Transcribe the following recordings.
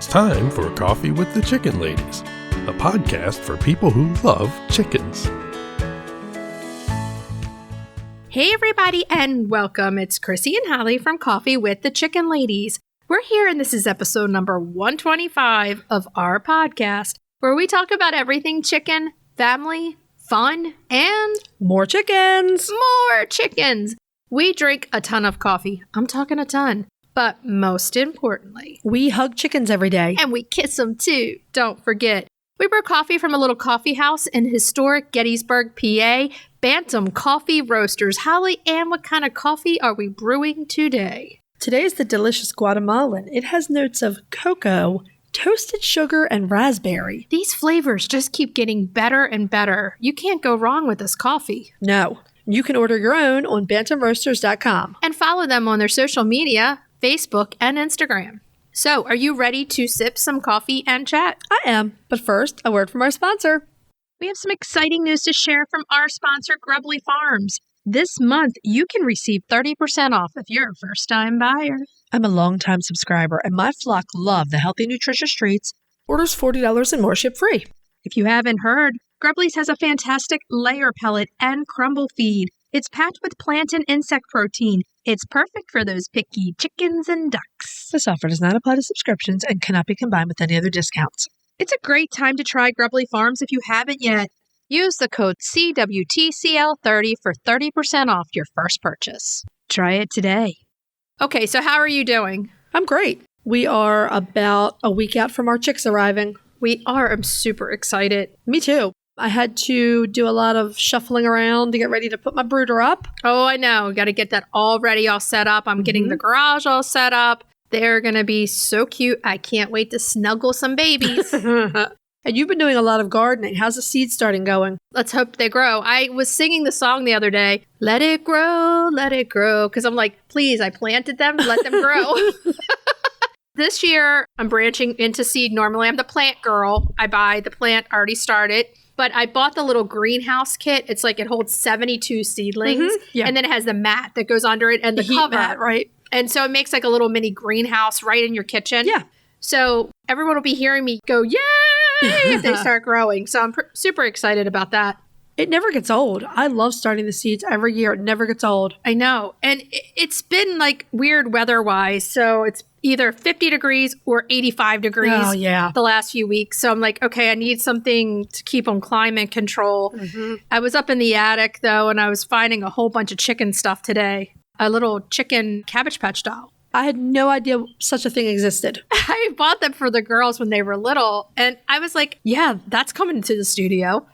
It's time for Coffee with the Chicken Ladies, a podcast for people who love chickens. Hey everybody and welcome. It's Chrisie&Holly from Coffee with the Chicken Ladies. We're here and this is episode number 125 of our podcast, where we talk about everything chicken, family, fun, and more chickens. More chickens. We drink a ton of coffee. I'm talking a ton. But most importantly, we hug chickens every day. And we kiss them too. Don't forget. We brew coffee from a little coffee house in historic Gettysburg, PA. Bantam Coffee Roasters. Holly, and what kind of coffee are we brewing today? Today is the delicious Guatemalan. It has notes of cocoa, toasted sugar, and raspberry. These flavors just keep getting better and better. You can't go wrong with this coffee. No. You can order your own on bantamroasters.com. And follow them on their social media, Facebook and Instagram. So, are you ready to sip some coffee and chat? I am. But first, a word from our sponsor. We have some exciting news to share from our sponsor, Grubbly Farms. This month, you can receive 30% off if you're a first-time buyer. I'm a longtime subscriber, and my flock love the healthy, nutritious treats. Orders $40 and more ship free. If you haven't heard, Grubbly's has a fantastic layer pellet and crumble feed. It's packed with plant and insect protein. It's perfect for those picky chickens and ducks. This offer does not apply to subscriptions and cannot be combined with any other discounts. It's a great time to try Grubbly Farms if you haven't yet. Use the code CWTCL30 for 30% off your first purchase. Try it today. Okay, so how are you doing? I'm great. We are about a week out from our chicks arriving. We are. I'm super excited. Me too. I had to do a lot of shuffling around to get ready to put my brooder up. Oh, I know. Got to get that all ready, all set up. I'm getting the garage all set up. They're going to be so cute. I can't wait to snuggle some babies. And you've been doing a lot of gardening. How's the seed starting going? Let's hope they grow. I was singing the song the other day, let it grow, because I'm like, please, I planted them, let them grow. This year, I'm branching into seed. Normally, I'm the plant girl. I buy the plant already started. But I bought the little greenhouse kit. It's like it holds 72 seedlings. Yeah. And then it has the mat that goes under it and the cover. Mat, right? And so it makes like a little mini greenhouse right in your kitchen. Yeah. So everyone will be hearing me go, yay, if they start growing. So I'm super excited about that. It never gets old. I love starting the seeds every year. It never gets old. I know. And it's been like weird weather-wise. So it's either 50 degrees or 85 degrees the last few weeks. So I'm like, okay, I need something to keep on climate control. I was up in the attic, though, and I was finding a whole bunch of chicken stuff today. A little chicken Cabbage Patch doll. I had no idea such a thing existed. I bought them for the girls when they were little. And I was like, yeah, that's coming to the studio.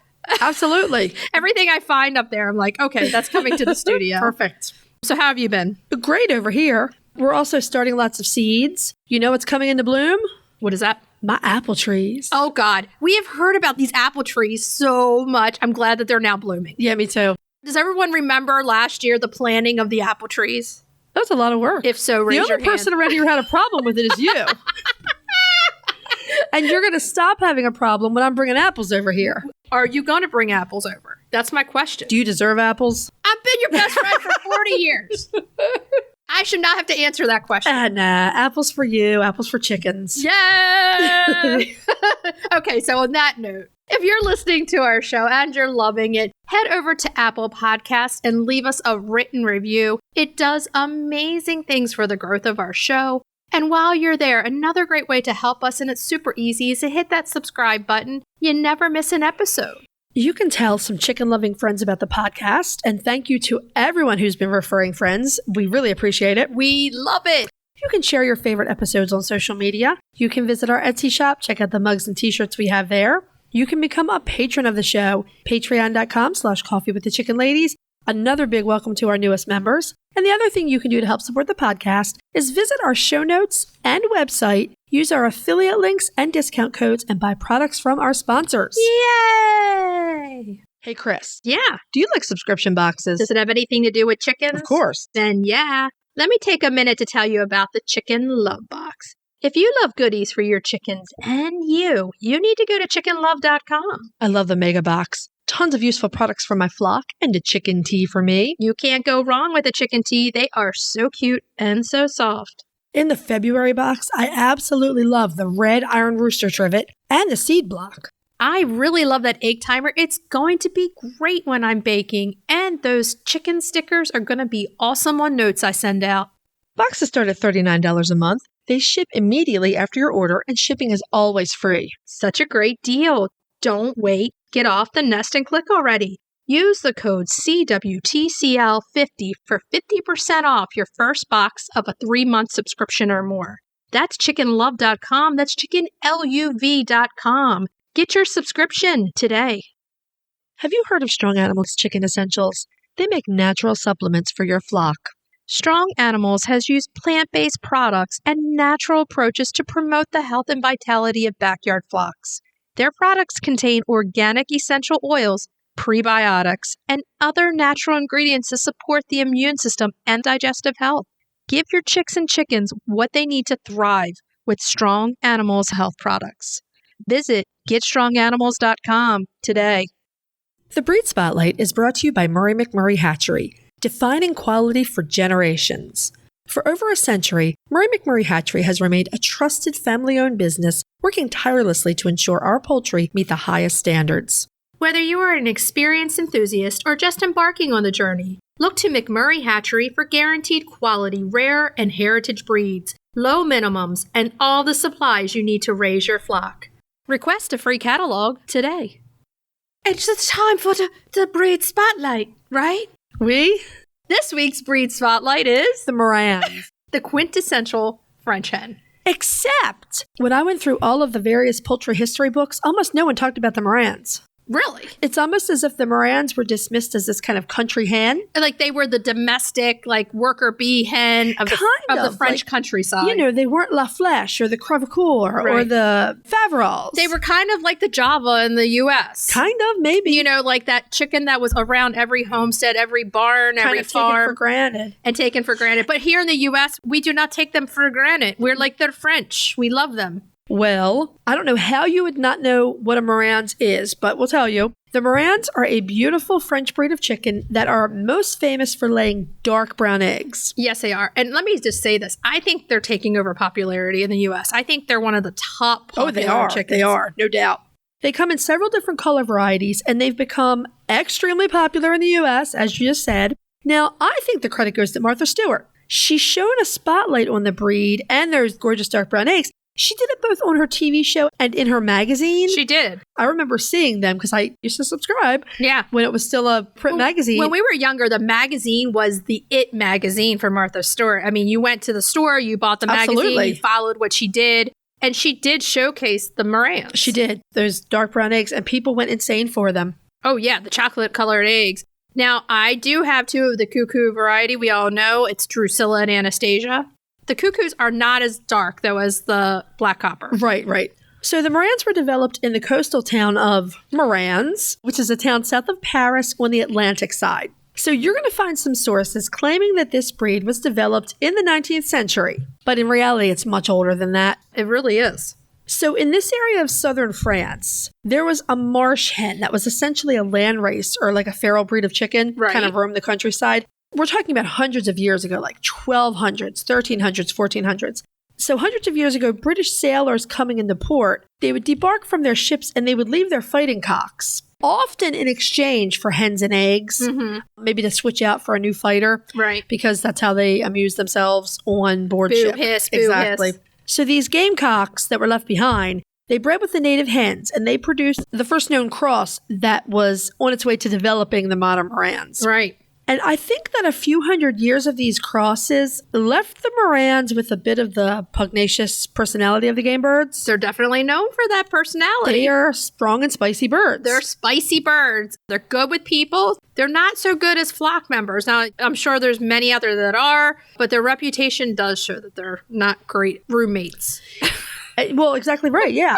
Absolutely. Everything I find up there, I'm like, okay, that's coming to the studio. Perfect. So how have you been? Great over here. We're also starting lots of seeds. You know what's coming into bloom? What is that? My apple trees. Oh, God. We have heard about these apple trees so much. I'm glad that they're now blooming. Yeah, me too. Does everyone remember last year the planting of the apple trees? That was a lot of work. If so, raise your hand. The only person around here who had a problem with it is you. And you're going to stop having a problem when I'm bringing apples over here. Are you going to bring apples over? That's my question. Do you deserve apples? I've been your best friend for 40 years. I should not have to answer that question. Nah, apples for you, apples for chickens. Yay! Okay, so on that note, if you're listening to our show and you're loving it, head over to Apple Podcasts and leave us a written review. It does amazing things for the growth of our show. And while you're there, another great way to help us, and it's super easy, is to hit that subscribe button. You never miss an episode. You can tell some chicken-loving friends about the podcast, and thank you to everyone who's been referring friends. We really appreciate it. We love it. You can share your favorite episodes on social media. You can visit our Etsy shop, check out the mugs and t-shirts we have there. You can become a patron of the show, patreon.com/coffeewiththechickenladies. Another big welcome to our newest members. And the other thing you can do to help support the podcast is visit our show notes and website, use our affiliate links and discount codes, and buy products from our sponsors. Yay! Hey, Chris. Yeah? Do you like subscription boxes? Does it have anything to do with chickens? Of course. Then yeah. Let me take a minute to tell you about the Chicken Love Box. If you love goodies for your chickens and you need to go to chickenlove.com. I love the mega box. Tons of useful products for my flock and a chicken tea for me. You can't go wrong with a chicken tea. They are so cute and so soft. In the February box, I absolutely love the red iron rooster trivet and the seed block. I really love that egg timer. It's going to be great when I'm baking. And those chicken stickers are going to be awesome on notes I send out. Boxes start at $39 a month. They ship immediately after your order, and shipping is always free. Such a great deal. Don't wait. Get off the nest and click already. Use the code CWTCL50 for 50% off your first box of a 3-month subscription or more. That's chickenlove.com. That's chickenluv.com. Get your subscription today. Have you heard of Strong Animals Chicken Essentials? They make natural supplements for your flock. Strong Animals has used plant-based products and natural approaches to promote the health and vitality of backyard flocks. Their products contain organic essential oils, prebiotics, and other natural ingredients to support the immune system and digestive health. Give your chicks and chickens what they need to thrive with Strong Animals health products. Visit GetStrongAnimals.com today. The Breed Spotlight is brought to you by McMurray Hatchery, defining quality for generations. For over a century, McMurray Hatchery has remained a trusted family-owned business working tirelessly to ensure our poultry meet the highest standards. Whether you are an experienced enthusiast or just embarking on the journey, look to McMurray Hatchery for guaranteed quality, rare, and heritage breeds, low minimums, and all the supplies you need to raise your flock. Request a free catalog today. It's the time for the Breed Spotlight, right? This week's Breed Spotlight is The Marans. the quintessential French hen. Except when I went through all of the various poultry history books, almost no one talked about the Marans. Really? It's almost as if the Marans were dismissed as this kind of country hen. Like they were the domestic, like worker bee hen of the French countryside. You know, they weren't La Flèche or the Crevecoeur or the Faverolles. They were kind of like the Java in the U.S. Kind of, maybe. You know, like that chicken that was around every homestead, every barn, every farm. Taken for granted. And taken for granted. But here in the U.S., we do not take them for granted. We're like they're French. We love them. Well, I don't know how you would not know what a Marans is, but we'll tell you. The Marans are a beautiful French breed of chicken that are most famous for laying dark brown eggs. Yes, they are. And let me just say this. I think they're taking over popularity in the U.S. I think they're one of the top popular chickens. They are, no doubt. They come in several different color varieties, and they've become extremely popular in the U.S., as you just said. Now, I think the credit goes to Martha Stewart. She shone a spotlight on the breed and their gorgeous dark brown eggs. She did it both on her TV show and in her magazine. She did. I remember seeing them because I used to subscribe. Yeah. When it was still a print magazine. When we were younger, the magazine was the it magazine for Martha Stewart. I mean, you went to the store, you bought the magazine, you followed what she did. And she did showcase the Marans. She did. Those dark brown eggs, and people went insane for them. Oh, yeah. The chocolate colored eggs. Now, I do have two of the cuckoo variety. We all know it's Drusilla and Anastasia. The cuckoos are not as dark, though, as the black copper. Right. So the Marans were developed in the coastal town of Marans, which is a town south of Paris on the Atlantic side. So you're going to find some sources claiming that this breed was developed in the 19th century. But in reality, it's much older than that. It really is. So in this area of southern France, there was a marsh hen that was essentially a landrace or like a feral breed of chicken, kind of roamed the countryside. We're talking about hundreds of years ago, like 1200s, 1300s, 1400s. So hundreds of years ago, British sailors coming into port, they would debark from their ships and they would leave their fighting cocks, often in exchange for hens and eggs, maybe to switch out for a new fighter. Right. Because that's how they amuse themselves on board ship. Hiss, exactly. Hiss. So these gamecocks that were left behind, they bred with the native hens, and they produced the first known cross that was on its way to developing the modern Marans. Right. And I think that a few hundred years of these crosses left the Marans with a bit of the pugnacious personality of the game birds. They're definitely known for that personality. They are strong and spicy birds. They're spicy birds. They're good with people. They're not so good as flock members. Now, I'm sure there's many other that are, but their reputation does show that they're not great roommates. Well, exactly right, yeah.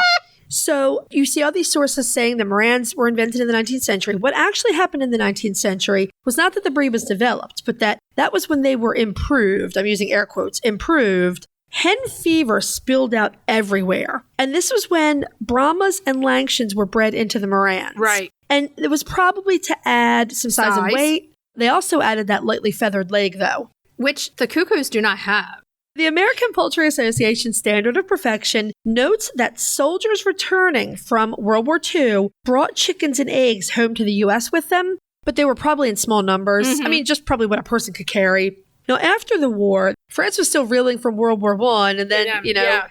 So you see all these sources saying the Marans were invented in the 19th century. What actually happened in the 19th century was not that the breed was developed, but that was when they were improved. I'm using air quotes, improved. Hen fever spilled out everywhere. And this was when Brahmas and Langshan's were bred into the Marans. Right. And it was probably to add some size and weight. They also added that lightly feathered leg, though. Which the cuckoos do not have. The American Poultry Association Standard of Perfection notes that soldiers returning from World War II brought chickens and eggs home to the U.S. with them, but they were probably in small numbers. I mean, just probably what a person could carry. Now, after the war, France was still reeling from World War I, and then,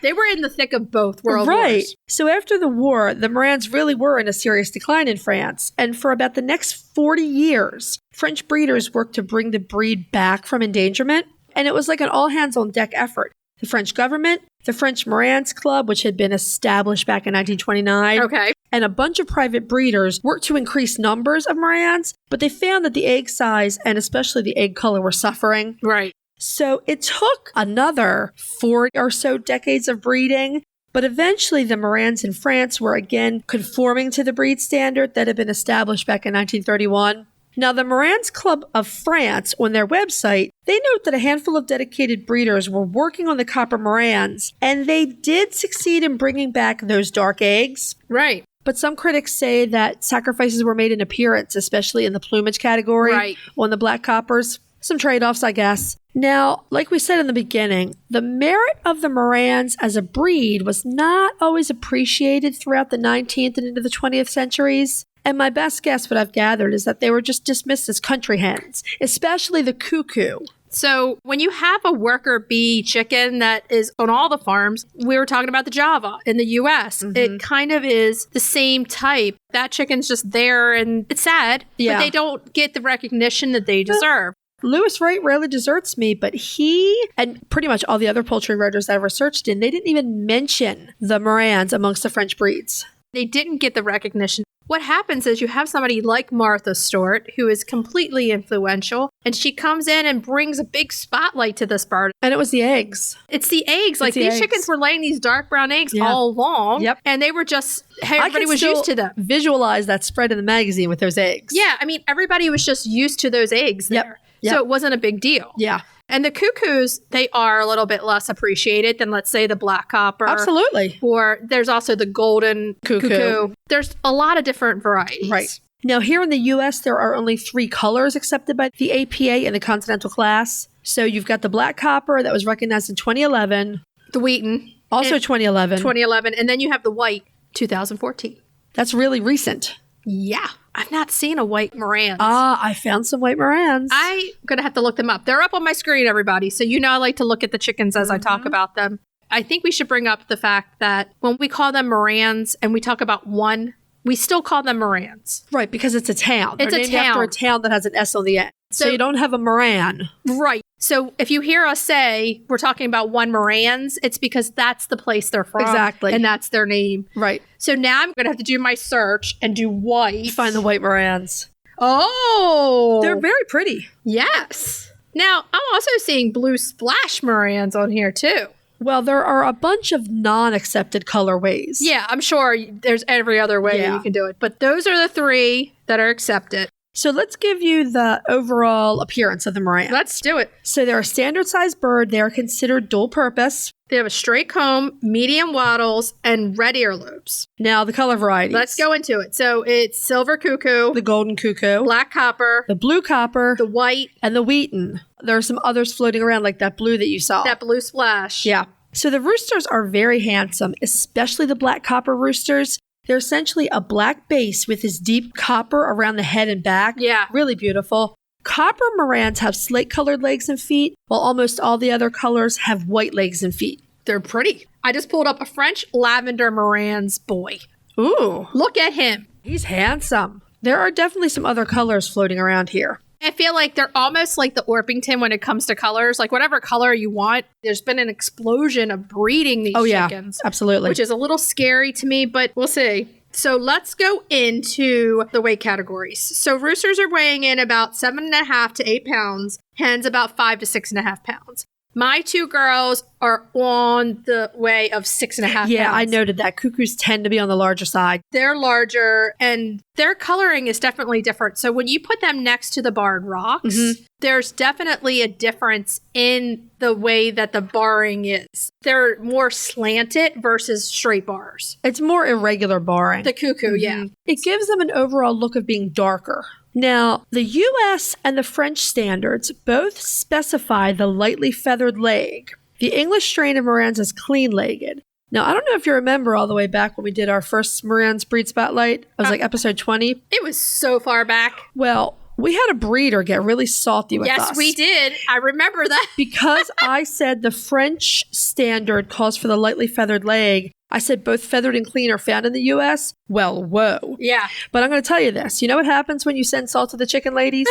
they were in the thick of both world right. wars. So after the war, the Marans really were in a serious decline in France. And for about the next 40 years, French breeders worked to bring the breed back from endangerment. And it was like an all-hands-on-deck effort. The French government, the French Marans Club, which had been established back in 1929, and a bunch of private breeders worked to increase numbers of Marans, but they found that the egg size and especially the egg color were suffering. Right. So it took another 4 or so decades of breeding, but eventually the Marans in France were again conforming to the breed standard that had been established back in 1931. Now, the Marans Club of France, on their website, they note that a handful of dedicated breeders were working on the copper Marans, and they did succeed in bringing back those dark eggs. Right. But some critics say that sacrifices were made in appearance, especially in the plumage category on the black coppers. Some trade-offs, I guess. Now, like we said in the beginning, the merit of the Marans as a breed was not always appreciated throughout the 19th and into the 20th centuries. And my best guess, what I've gathered, is that they were just dismissed as country hens, especially the cuckoo. So when you have a worker bee chicken that is on all the farms, we were talking about the Java in the US. It kind of is the same type. That chicken's just there and it's sad, but they don't get the recognition that they deserve. Lewis Wright rarely deserts me, but he and pretty much all the other poultry writers that I've researched in, they didn't even mention the Marans amongst the French breeds. They didn't get the recognition. What happens is you have somebody like Martha Stewart, who is completely influential, and she comes in and brings a big spotlight to this bird. And it was the eggs. It's the eggs. Like these chickens were laying these dark brown eggs all along. Yep. And they were just, everybody was used to them. Visualize that spread in the magazine with those eggs. Yeah. I mean, everybody was just used to those eggs there. Yep. So it wasn't a big deal. Yeah. And the cuckoos, they are a little bit less appreciated than, let's say, the black copper. Absolutely. Or there's also the golden cuckoo. There's a lot of different varieties. Right. Now, here in the U.S., there are only 3 colors accepted by the APA in the continental class. So you've got the black copper that was recognized in 2011. The Wheaton. Also 2011. 2011. And then you have the white, 2014. That's really recent. Yeah. I've not seen a white Marans. I found some white Marans. I'm going to have to look them up. They're up on my screen, everybody. So you know I like to look at the chickens as I talk about them. I think we should bring up the fact that when we call them Marans and we talk about one, we still call them Marans. Right, because it's a town. It's They're a named town. after a town that has an S on the end. So you don't have a Moran. Right. So if you hear us say we're talking about one Marans, it's because that's the place they're from. Exactly. And that's their name. Right. So now I'm going to have to do my search and do white. Find the white Marans. Oh. They're very pretty. Yes. Now, I'm also seeing blue splash Marans on here too. Well, there are a bunch of non-accepted colorways. Yeah, I'm sure there's every other way you can do it. But those are the 3 that are accepted. So let's give you the overall appearance of the Maran. Let's do it. So they're a standard-sized bird. They are considered dual-purpose. They have a straight comb, medium wattles, and red earlobes. Now, the color varieties. Let's go into it. So it's silver cuckoo, The golden cuckoo. black copper, The blue copper. the white, And the Wheaton. There are some others floating around like that blue that you saw. that blue splash. Yeah. So the roosters are very handsome, especially the black copper roosters. They're essentially a black base with this deep copper around the head and back. Yeah. Really beautiful. Copper Marans have slate-colored legs and feet, while almost all the other colors have white legs and feet. They're pretty. I just pulled up a French lavender Marans boy. Ooh. Look at him. He's handsome. There are definitely some other colors floating around here. I feel like they're almost like the Orpington when it comes to colors. Like whatever color you want, there's been an explosion of breeding these chickens. Absolutely. Which is a little scary to me, but we'll see. So let's go into the weight categories. So roosters are weighing in about 7.5 to 8 pounds. Hens about 5 to 6.5 pounds. My 2 girls are on the way of 6.5 pounds. Yeah, I noted that. Cuckoos tend to be on the larger side. They're larger and their coloring is definitely different. So when you put them next to the barred rocks, there's definitely a difference in the way that the barring is. They're more slanted versus straight bars. It's more irregular barring. The cuckoo, yeah. It gives them an overall look of being darker. Now, the U.S. and the French standards both specify the lightly feathered leg. The English strain of Marans is clean-legged. Now, I don't know if you remember all the way back when we did our first Marans breed spotlight. It was like episode 20. It was so far back. Well, we had a breeder get really salty with us. Yes, we did. I remember that. Because I said the French standard calls for the lightly feathered leg. I said both feathered and clean are found in the U.S. Well, whoa. Yeah. But I'm going to tell you this. You know what happens when you send salt to the chicken ladies?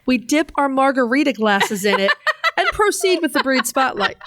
We dip our margarita glasses in it and proceed with the breed spotlight.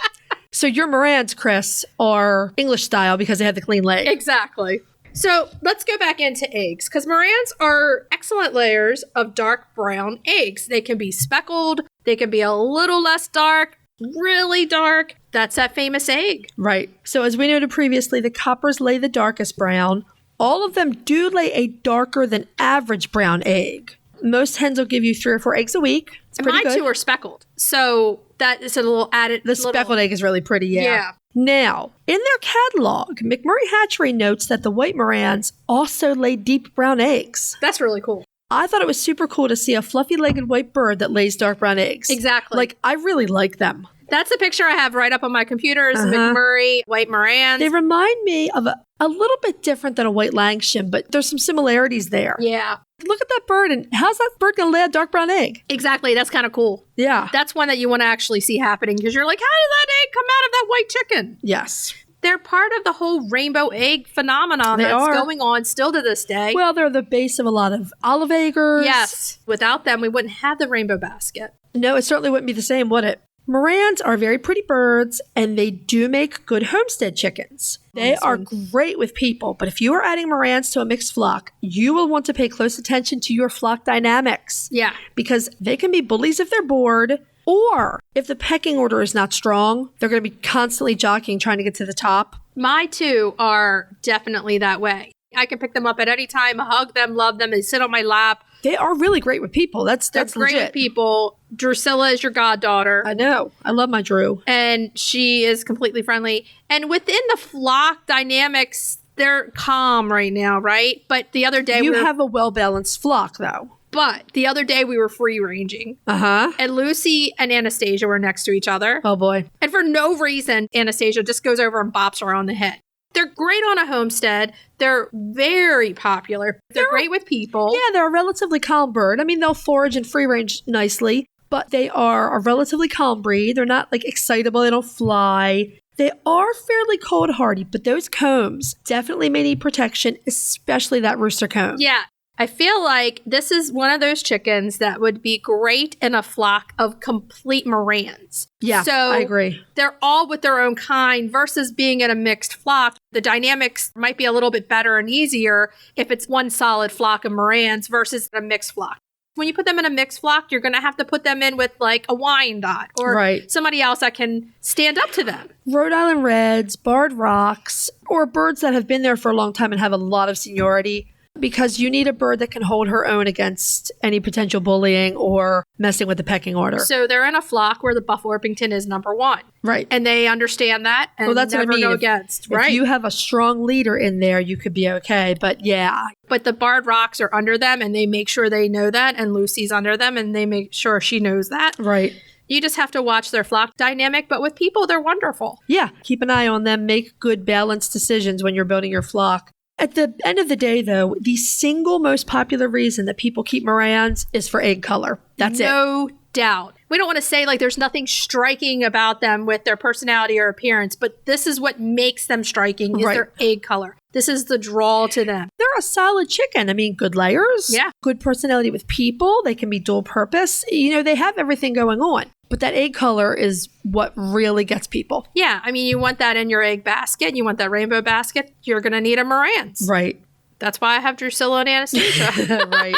So your Marans, Chris, are English style because they have the clean leg. Exactly. So let's go back into eggs, because Marans are excellent layers of dark brown eggs. They can be speckled. They can be a little less dark, really dark. That's that famous egg. Right. So as we noted previously, the coppers lay the darkest brown. All of them do lay a darker than average brown egg. Most hens will give you 3 or 4 eggs a week. It's pretty Mine good. too are speckled. So that is a little added. The speckled egg is really pretty, yeah. Now, in their catalog, McMurray Hatchery notes that the white Marans also lay deep brown eggs. That's really cool. I thought it was super cool to see a fluffy-legged white bird that lays dark brown eggs. Exactly. Like, I really like them. That's the picture I have right up on my computer is McMurray, white Marans. They remind me of a little bit different than a white Langshan, but there's some similarities there. Yeah. Look at that bird, and how's that bird going to lay a dark brown egg? Exactly. That's kind of cool. Yeah. That's one that you want to actually see happening because you're like, how did that egg come out of that white chicken? Yes. They're part of the whole rainbow egg phenomenon that's going on still to this day. Well, they're the base of a lot of olive eggers. Yes. Without them, we wouldn't have the rainbow basket. No, it certainly wouldn't be the same, would it? Marans are very pretty birds, and they do make good homestead chickens. They are great with people, but if you are adding Marans to a mixed flock, you will want to pay close attention to your flock dynamics. Yeah. Because they can be bullies if they're bored, or if the pecking order is not strong, they're going to be constantly jockeying, trying to get to the top. My two are definitely that way. I can pick them up at any time, hug them, love them, they sit on my lap. They are really great with people. That's They're great legit. with people. Drusilla is your goddaughter. I know. I love my Drew. And she is completely friendly. And within the flock dynamics, they're calm right now, right? But the other day You have a well-balanced flock, though. But the other day we were free ranging. Uh-huh. And Lucy and Anastasia were next to each other. Oh, boy. And for no reason, Anastasia just goes over and bops her on the head. They're great on a homestead. They're very popular. They're great with people. Yeah, they're a relatively calm bird. I mean, they'll forage and free range nicely, but they are a relatively calm breed. They're not like excitable. They don't fly. They are fairly cold hardy, but those combs definitely may need protection, especially that rooster comb. Yeah. I feel like this is one of those chickens that would be great in a flock of complete Marans. Yeah, so I agree. They're all with their own kind versus being in a mixed flock. The dynamics might be a little bit better and easier if it's one solid flock of Marans versus a mixed flock. When you put them in a mixed flock, you're going to have to put them in with like a Wyandotte or somebody else that can stand up to them. Rhode Island Reds, Barred Rocks, or birds that have been there for a long time and have a lot of seniority. Because you need a bird that can hold her own against any potential bullying or messing with the pecking order. So they're in a flock where the Buff Orpington is number one. Right. And they understand that and that's never what I mean. go against. If you have a strong leader in there, you could be okay. But yeah. But the Barred Rocks are under them and they make sure they know that. And Lucy's under them and they make sure she knows that. Right. You just have to watch their flock dynamic. But with people, they're wonderful. Yeah. Keep an eye on them. Make good balanced decisions when you're building your flock. At the end of the day, though, the single most popular reason that people keep Marans is for egg color. That's it. No doubt. We don't want to say like there's nothing striking about them with their personality or appearance, but this is what makes them striking is their egg color. This is the draw to them. They're a solid chicken. I mean, good layers. Yeah. Good personality with people. They can be dual purpose. You know, they have everything going on. But that egg color is what really gets people. Yeah. I mean, you want that in your egg basket. You want that rainbow basket. You're going to need a Marans. Right. That's why I have Drusilla and Anastasia. Right.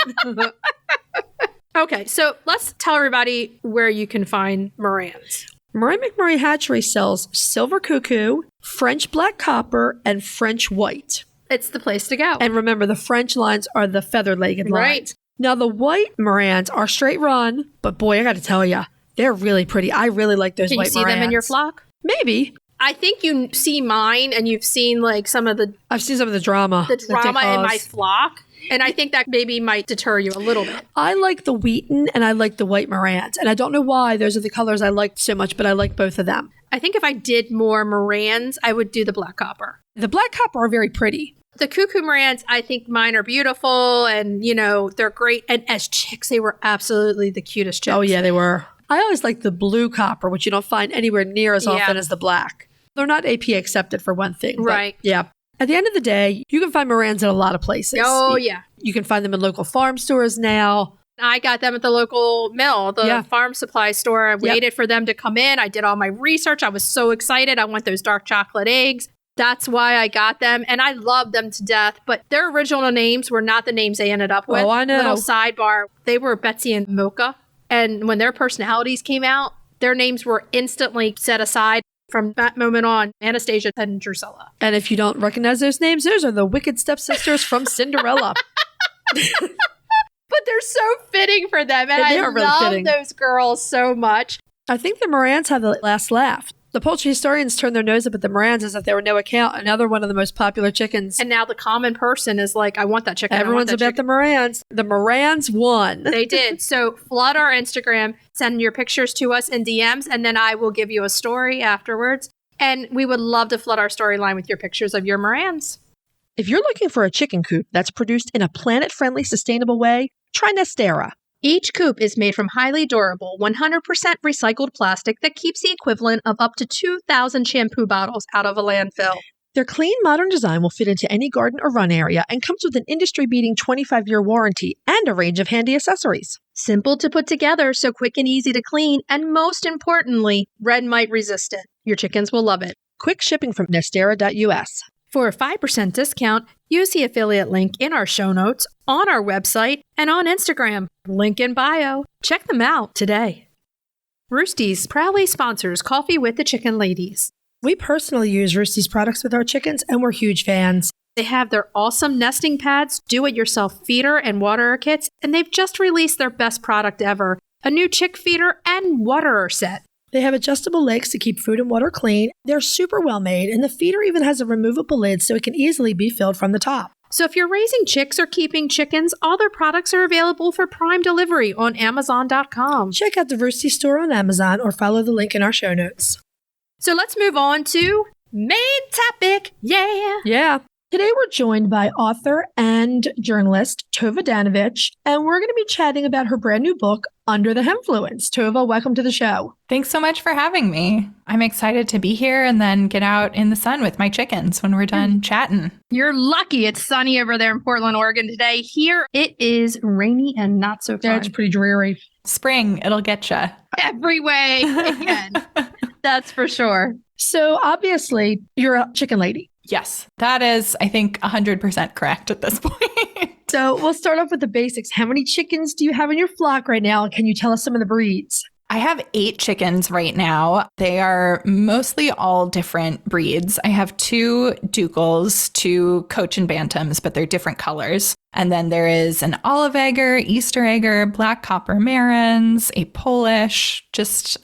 Okay. So let's tell everybody where you can find Marans. McMurray Hatchery sells silver cuckoo, French black copper, and French white. It's the place to go. And remember, the French lines are the feather-legged lines. Now, the white Marans are straight run, but boy, I got to tell you, they're really pretty. I really like those white Marans. Can you see them in your flock? Maybe. I think you see mine and you've seen like some of the... I've seen some of the drama. The drama in my flock. And I think that maybe might deter you a little bit. I like the Wheaton and I like the white Marans. And I don't know why those are the colors I like so much, but I like both of them. I think if I did more Marans, I would do the black copper. The black copper are very pretty. The cuckoo Marans, I think mine are beautiful and, they're great. And as chicks, they were absolutely the cutest chicks. Oh, yeah, they were. I always like the blue copper, which you don't find anywhere near as often as the black. They're not APA accepted for one thing. Right. Yeah. At the end of the day, you can find Marans in a lot of places. Oh, yeah. You can find them in local farm stores now. I got them at the local mill, the farm supply store. I waited for them to come in. I did all my research. I was so excited. I want those dark chocolate eggs. That's why I got them. And I love them to death. But their original names were not the names they ended up with. Oh, I know. Little sidebar. They were Betsy and Mocha. And when their personalities came out, their names were instantly set aside. From that moment on, Anastasia and Drusilla. And if you don't recognize those names, those are the wicked stepsisters from Cinderella. But they're so fitting for them. And I love those girls so much. I think the Marans have the last laugh. The poultry historians turned their nose up at the Marans as if they were no account. Another one of the most popular chickens. And now the common person is like, I want that chicken. Everyone's about the Marans. The Marans won. They did. So flood our Instagram, send your pictures to us in DMs, and then I will give you a story afterwards. And we would love to flood our storyline with your pictures of your Marans. If you're looking for a chicken coop that's produced in a planet-friendly, sustainable way, try Nestera. Each coop is made from highly durable, 100% recycled plastic that keeps the equivalent of up to 2,000 shampoo bottles out of a landfill. Their clean, modern design will fit into any garden or run area and comes with an industry-beating 25-year warranty and a range of handy accessories. Simple to put together, so quick and easy to clean, and most importantly, red mite resistant. Your chickens will love it. Quick shipping from Nestera US. For a 5% discount, use the affiliate link in our show notes, on our website, and on Instagram. Link in bio. Check them out today. Roosty's proudly sponsors Coffee with the Chicken Ladies. We personally use Roosty's products with our chickens, and we're huge fans. They have their awesome nesting pads, do-it-yourself feeder and waterer kits, and they've just released their best product ever, a new chick feeder and waterer set. They have adjustable legs to keep food and water clean. They're super well made, and the feeder even has a removable lid so it can easily be filled from the top. So if you're raising chicks or keeping chickens, all their products are available for Prime delivery on Amazon.com. Check out the Roosty store on Amazon or follow the link in our show notes. So let's move on to main topic. Yeah. Today we're joined by author and journalist Tove Danovich, and we're going to be chatting about her brand new book, Under the Henfluence. Tove, welcome to the show. Thanks so much for having me. I'm excited to be here and then get out in the sun with my chickens when we're done chatting. You're lucky it's sunny over there in Portland, Oregon today. Here it is rainy and not so fun. Yeah, it's pretty dreary. Spring, it'll get you. Every way it can. That's for sure. So obviously, you're a chicken lady. Yes, that is, I think, 100% correct at this point. So we'll start off with the basics. How many chickens do you have in your flock right now? Can you tell us some of the breeds? I have 8 chickens right now. They are mostly all different breeds. I have 2 Ducals, 2 Cochin Bantams, but they're different colors. And then there is an olive egger, Easter egger, black copper Marans, a Polish.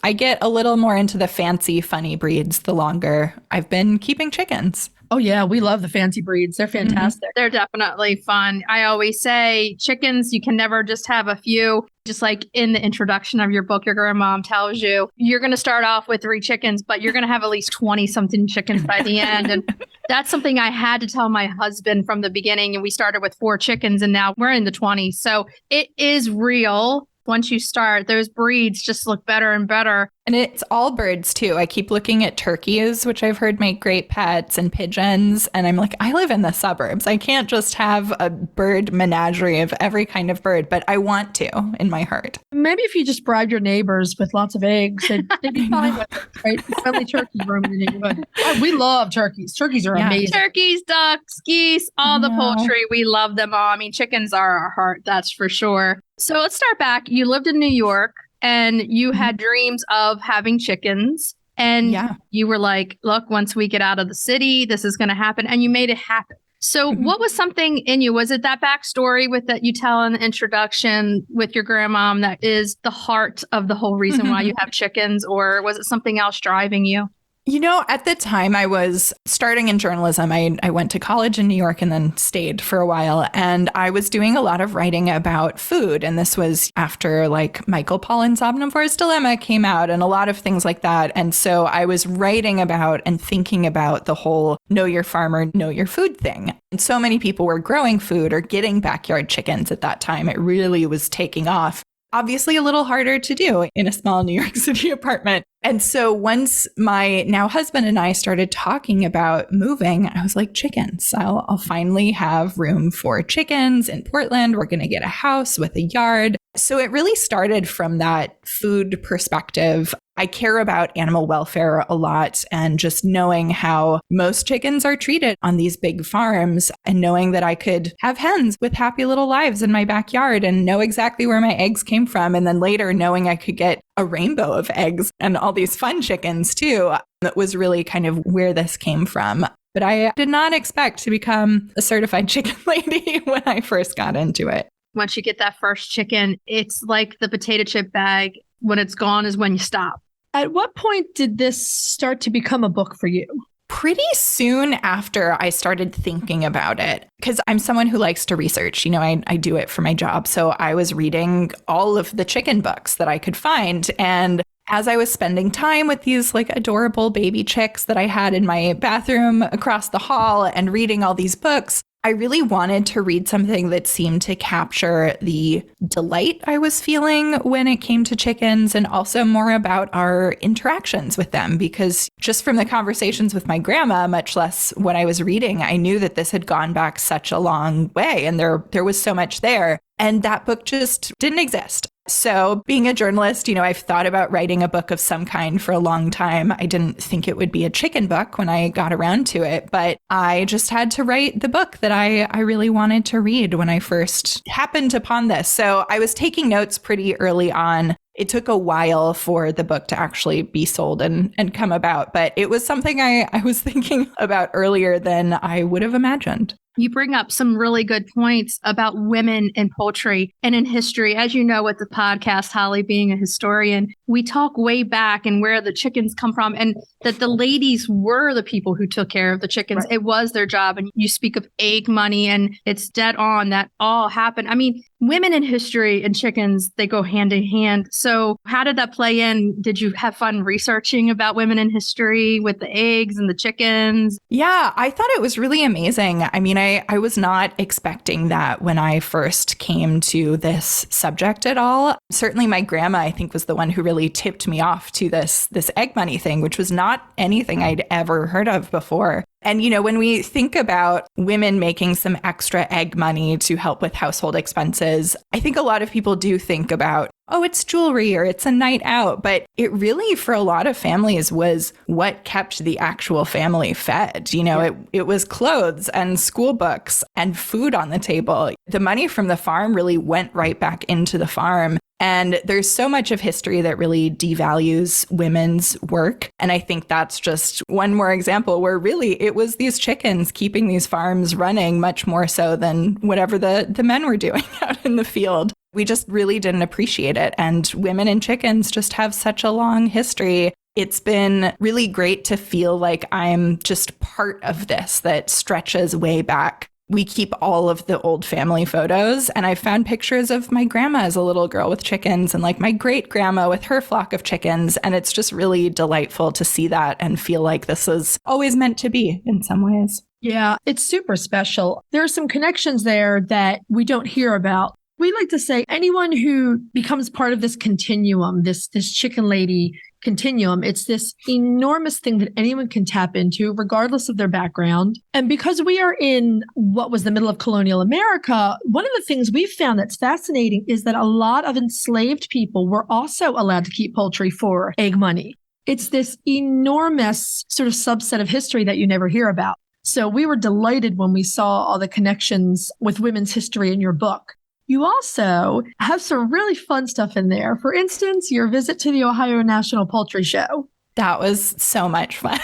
I get a little more into the fancy, funny breeds the longer I've been keeping chickens. Oh, yeah. We love the fancy breeds. They're fantastic. They're definitely fun. I always say chickens, you can never just have a few. Just like in the introduction of your book, your grandmom tells you, you're going to start off with 3 chickens, but you're going to have at least 20-something chickens by the end. And that's something I had to tell my husband from the beginning. And we started with 4 chickens and now we're in the 20s. So it is real. Once you start, those breeds just look better and better. And it's all birds, too. I keep looking at turkeys, which I've heard make great pets, and pigeons. And I'm like, I live in the suburbs. I can't just have a bird menagerie of every kind of bird, but I want to in my heart. Maybe if you just bribed your neighbors with lots of eggs, they'd be fine with it, right? Friendly turkeys roam in the neighborhood. We love turkeys. Turkeys are amazing. Turkeys, ducks, geese, all the poultry. We love them all. I mean, chickens are our heart, that's for sure. So let's start back. You lived in New York and you had dreams of having chickens. And you were like, look, once we get out of the city, this is going to happen. And you made it happen. So what was something in you? Was it that backstory with that you tell in the introduction with your grandmom that is the heart of the whole reason why you have chickens? Or was it something else driving you? At the time I was starting in journalism, I went to college in New York and then stayed for a while. And I was doing a lot of writing about food. And this was after like Michael Pollan's Omnivore's Dilemma came out and a lot of things like that. And so I was writing about and thinking about the whole know your farmer, know your food thing. And so many people were growing food or getting backyard chickens at that time. It really was taking off. Obviously a little harder to do in a small New York City apartment. And so once my now husband and I started talking about moving, I was like, chickens, I'll finally have room for chickens in Portland. We're going to get a house with a yard. So it really started from that food perspective. I care about animal welfare a lot and just knowing how most chickens are treated on these big farms and knowing that I could have hens with happy little lives in my backyard and know exactly where my eggs came from. And then later knowing I could get a rainbow of eggs and all these fun chickens too. That was really kind of where this came from. But I did not expect to become a certified chicken lady when I first got into it. Once you get that first chicken, it's like the potato chip bag. When it's gone is when you stop. At what point did this start to become a book for you? Pretty soon after I started thinking about it, because I'm someone who likes to research. I do it for my job. So I was reading all of the chicken books that I could find. And as I was spending time with these like adorable baby chicks that I had in my bathroom across the hall and reading all these books, I really wanted to read something that seemed to capture the delight I was feeling when it came to chickens and also more about our interactions with them. Because just from the conversations with my grandma, much less when I was reading, I knew that this had gone back such a long way and there was so much there. And that book just didn't exist. So being a journalist, I've thought about writing a book of some kind for a long time. I didn't think it would be a chicken book when I got around to it, but I just had to write the book that I really wanted to read when I first happened upon this. So I was taking notes pretty early on. It took a while for the book to actually be sold and come about, but it was something I was thinking about earlier than I would have imagined. You bring up some really good points about women in poultry and in history. As you know, with the podcast, Holly being a historian, we talk way back and where the chickens come from and that the ladies were the people who took care of the chickens. Right. It was their job. And you speak of egg money and it's dead on that all happened. I mean, women in history and chickens, they go hand in hand. So how did that play in? Did you have fun researching about women in history with the eggs and the chickens? Yeah, I thought it was really amazing. I mean, I was not expecting that when I first came to this subject at all. Certainly my grandma, I think, was the one who really tipped me off to this egg money thing, which was not anything I'd ever heard of before. And, when we think about women making some extra egg money to help with household expenses, I think a lot of people do think about, oh, it's jewelry or it's a night out. But it really, for a lot of families, was what kept the actual family fed. It was clothes and school books and food on the table. The money from the farm really went right back into the farm. And there's so much of history that really devalues women's work. And I think that's just one more example where really it was these chickens keeping these farms running much more so than whatever the men were doing out in the field. We just really didn't appreciate it. And women and chickens just have such a long history. It's been really great to feel like I'm just part of this that stretches way back. We keep all of the old family photos, and I found pictures of my grandma as a little girl with chickens and like my great grandma with her flock of chickens. And it's just really delightful to see that and feel like this is always meant to be in some ways. Yeah, it's super special. There are some connections there that we don't hear about. We like to say anyone who becomes part of this continuum, this chicken lady continuum, it's this enormous thing that anyone can tap into regardless of their background. And because we are in what was the middle of colonial America, one of the things we've found that's fascinating is that a lot of enslaved people were also allowed to keep poultry for egg money. It's this enormous sort of subset of history that you never hear about. So we were delighted when we saw all the connections with women's history in your book. You also have some really fun stuff in there. For instance, your visit to the Ohio National Poultry Show. That was so much fun.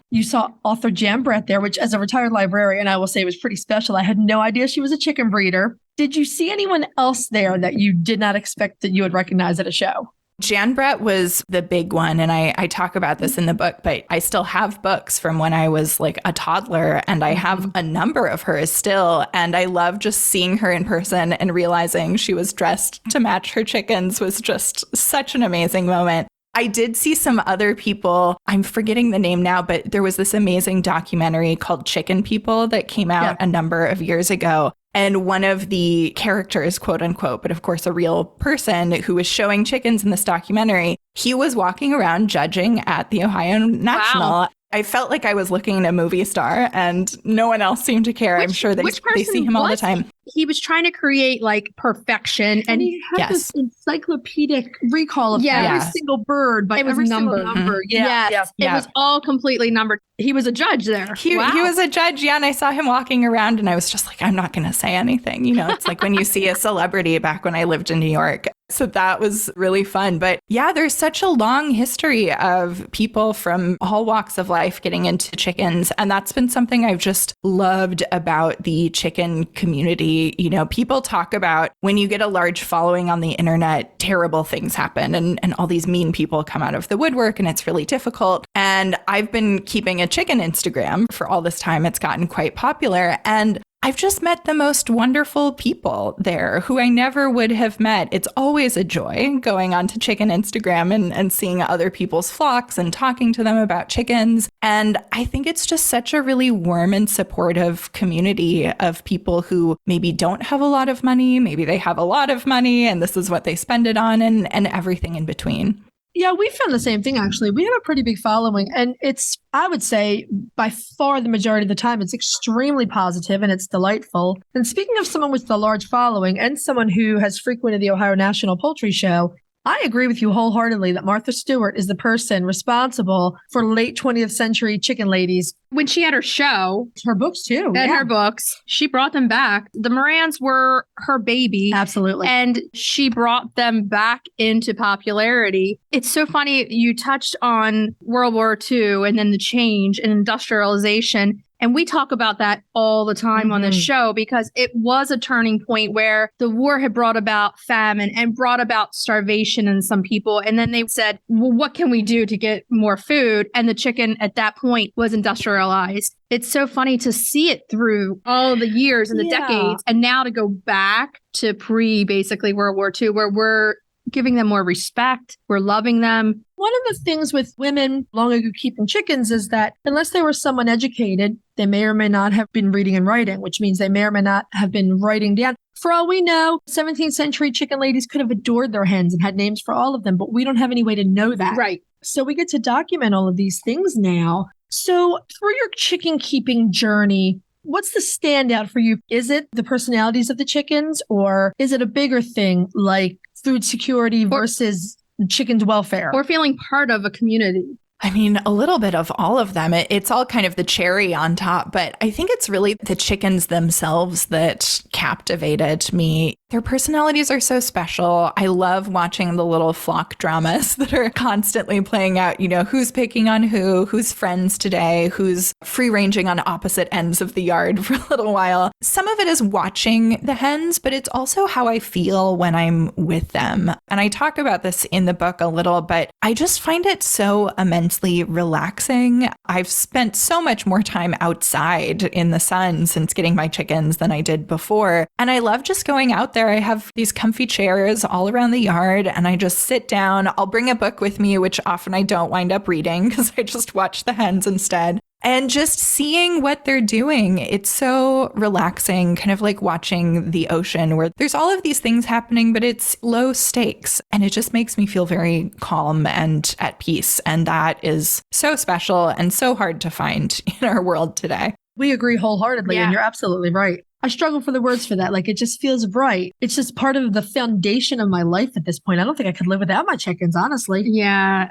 You saw author Jan Brett there, which as a retired librarian, I will say was pretty special. I had no idea she was a chicken breeder. Did you see anyone else there that you did not expect that you would recognize at a show? Jan Brett was the big one. And I talk about this in the book, but I still have books from when I was like a toddler, and I have a number of hers still. And I love just seeing her in person and realizing she was dressed to match her chickens was just such an amazing moment. I did see some other people, I'm forgetting the name now, but there was this amazing documentary called Chicken People that came out a number of years ago. And one of the characters, quote unquote, but of course a real person who was showing chickens in this documentary, he was walking around judging at the Ohio National. Wow. I felt like I was looking at a movie star and no one else seemed to care. I'm sure they see him all the time. He was trying to create like perfection. And he had this encyclopedic recall of every single bird by every single number. It was all completely numbered. He was a judge there. He was a judge, and I saw him walking around and I was just like, I'm not going to say anything. You know, it's like when you see a celebrity back when I lived in New York. So that was really fun. But yeah, there's such a long history of people from all walks of life getting into chickens. And that's been something I've just loved about the chicken community. You know, people talk about when you get a large following on the internet, terrible things happen and all these mean people come out of the woodwork and it's really difficult. And I've been keeping a chicken Instagram for all this time. It's gotten quite popular. And I've just met the most wonderful people there who I never would have met. It's always a joy going onto chicken Instagram and seeing other people's flocks and talking to them about chickens. And I think it's just such a really warm and supportive community of people who maybe don't have a lot of money, maybe they have a lot of money and this is what they spend it on, and everything in between. Yeah, we found the same thing, actually. We have a pretty big following, and it's, I would say, by far the majority of the time, it's extremely positive and it's delightful. And speaking of someone with a large following and someone who has frequented the Ohio National Poultry Show, I agree with you wholeheartedly that Martha Stewart is the person responsible for late 20th century chicken ladies. When she had her show, her books too. And her books, she brought them back. The Marans were her baby. Absolutely. And she brought them back into popularity. It's so funny. You touched on World War II and then the change in industrialization. And we talk about that all the time on this show because it was a turning point where the war had brought about famine and brought about starvation in some people. And then they said, well, what can we do to get more food? And the chicken at that point was industrialized. It's so funny to see it through all the years and the decades. And now to go back to basically World War II, where we're giving them more respect. We're loving them. One of the things with women long ago keeping chickens is that unless they were someone educated, they may or may not have been reading and writing, which means they may or may not have been writing down. For all we know, 17th century chicken ladies could have adored their hens and had names for all of them, but we don't have any way to know that. Right. So we get to document all of these things now. So through your chicken keeping journey, what's the standout for you? Is it the personalities of the chickens, or is it a bigger thing like food security versus chickens' welfare? Or feeling part of a community? I mean, a little bit of all of them. It's all kind of the cherry on top, but I think it's really the chickens themselves that captivated me. Their personalities are so special. I love watching the little flock dramas that are constantly playing out, you know, who's picking on who's friends today, who's free ranging on opposite ends of the yard for a little while. Some of it is watching the hens, but it's also how I feel when I'm with them. And I talk about this in the book a little, but I just find it so immensely relaxing. I've spent so much more time outside in the sun since getting my chickens than I did before. And I love just going out there. I have these comfy chairs all around the yard and I just sit down. I'll bring a book with me, which often I don't wind up reading because I just watch the hens instead. And just seeing what they're doing, it's so relaxing, kind of like watching the ocean where there's all of these things happening, but it's low stakes. And it just makes me feel very calm and at peace. And that is so special and so hard to find in our world today. We agree wholeheartedly, and you're absolutely right. I struggle for the words for that. Like, it just feels right. It's just part of the foundation of my life at this point. I don't think I could live without my chickens, honestly. Yeah,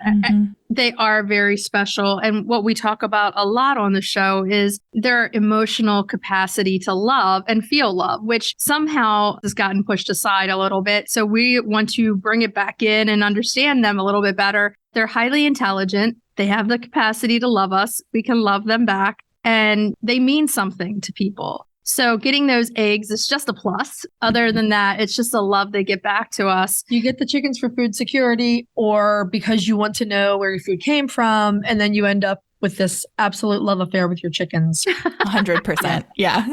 they are very special. And what we talk about a lot on the show is their emotional capacity to love and feel love, which somehow has gotten pushed aside a little bit. So we want to bring it back in and understand them a little bit better. They're highly intelligent. They have the capacity to love us. We can love them back. And they mean something to people. So getting those eggs is just a plus. Other than that, it's just a love they give back to us. You get the chickens for food security or because you want to know where your food came from, and then you end up with this absolute love affair with your chickens. 100%. Yeah.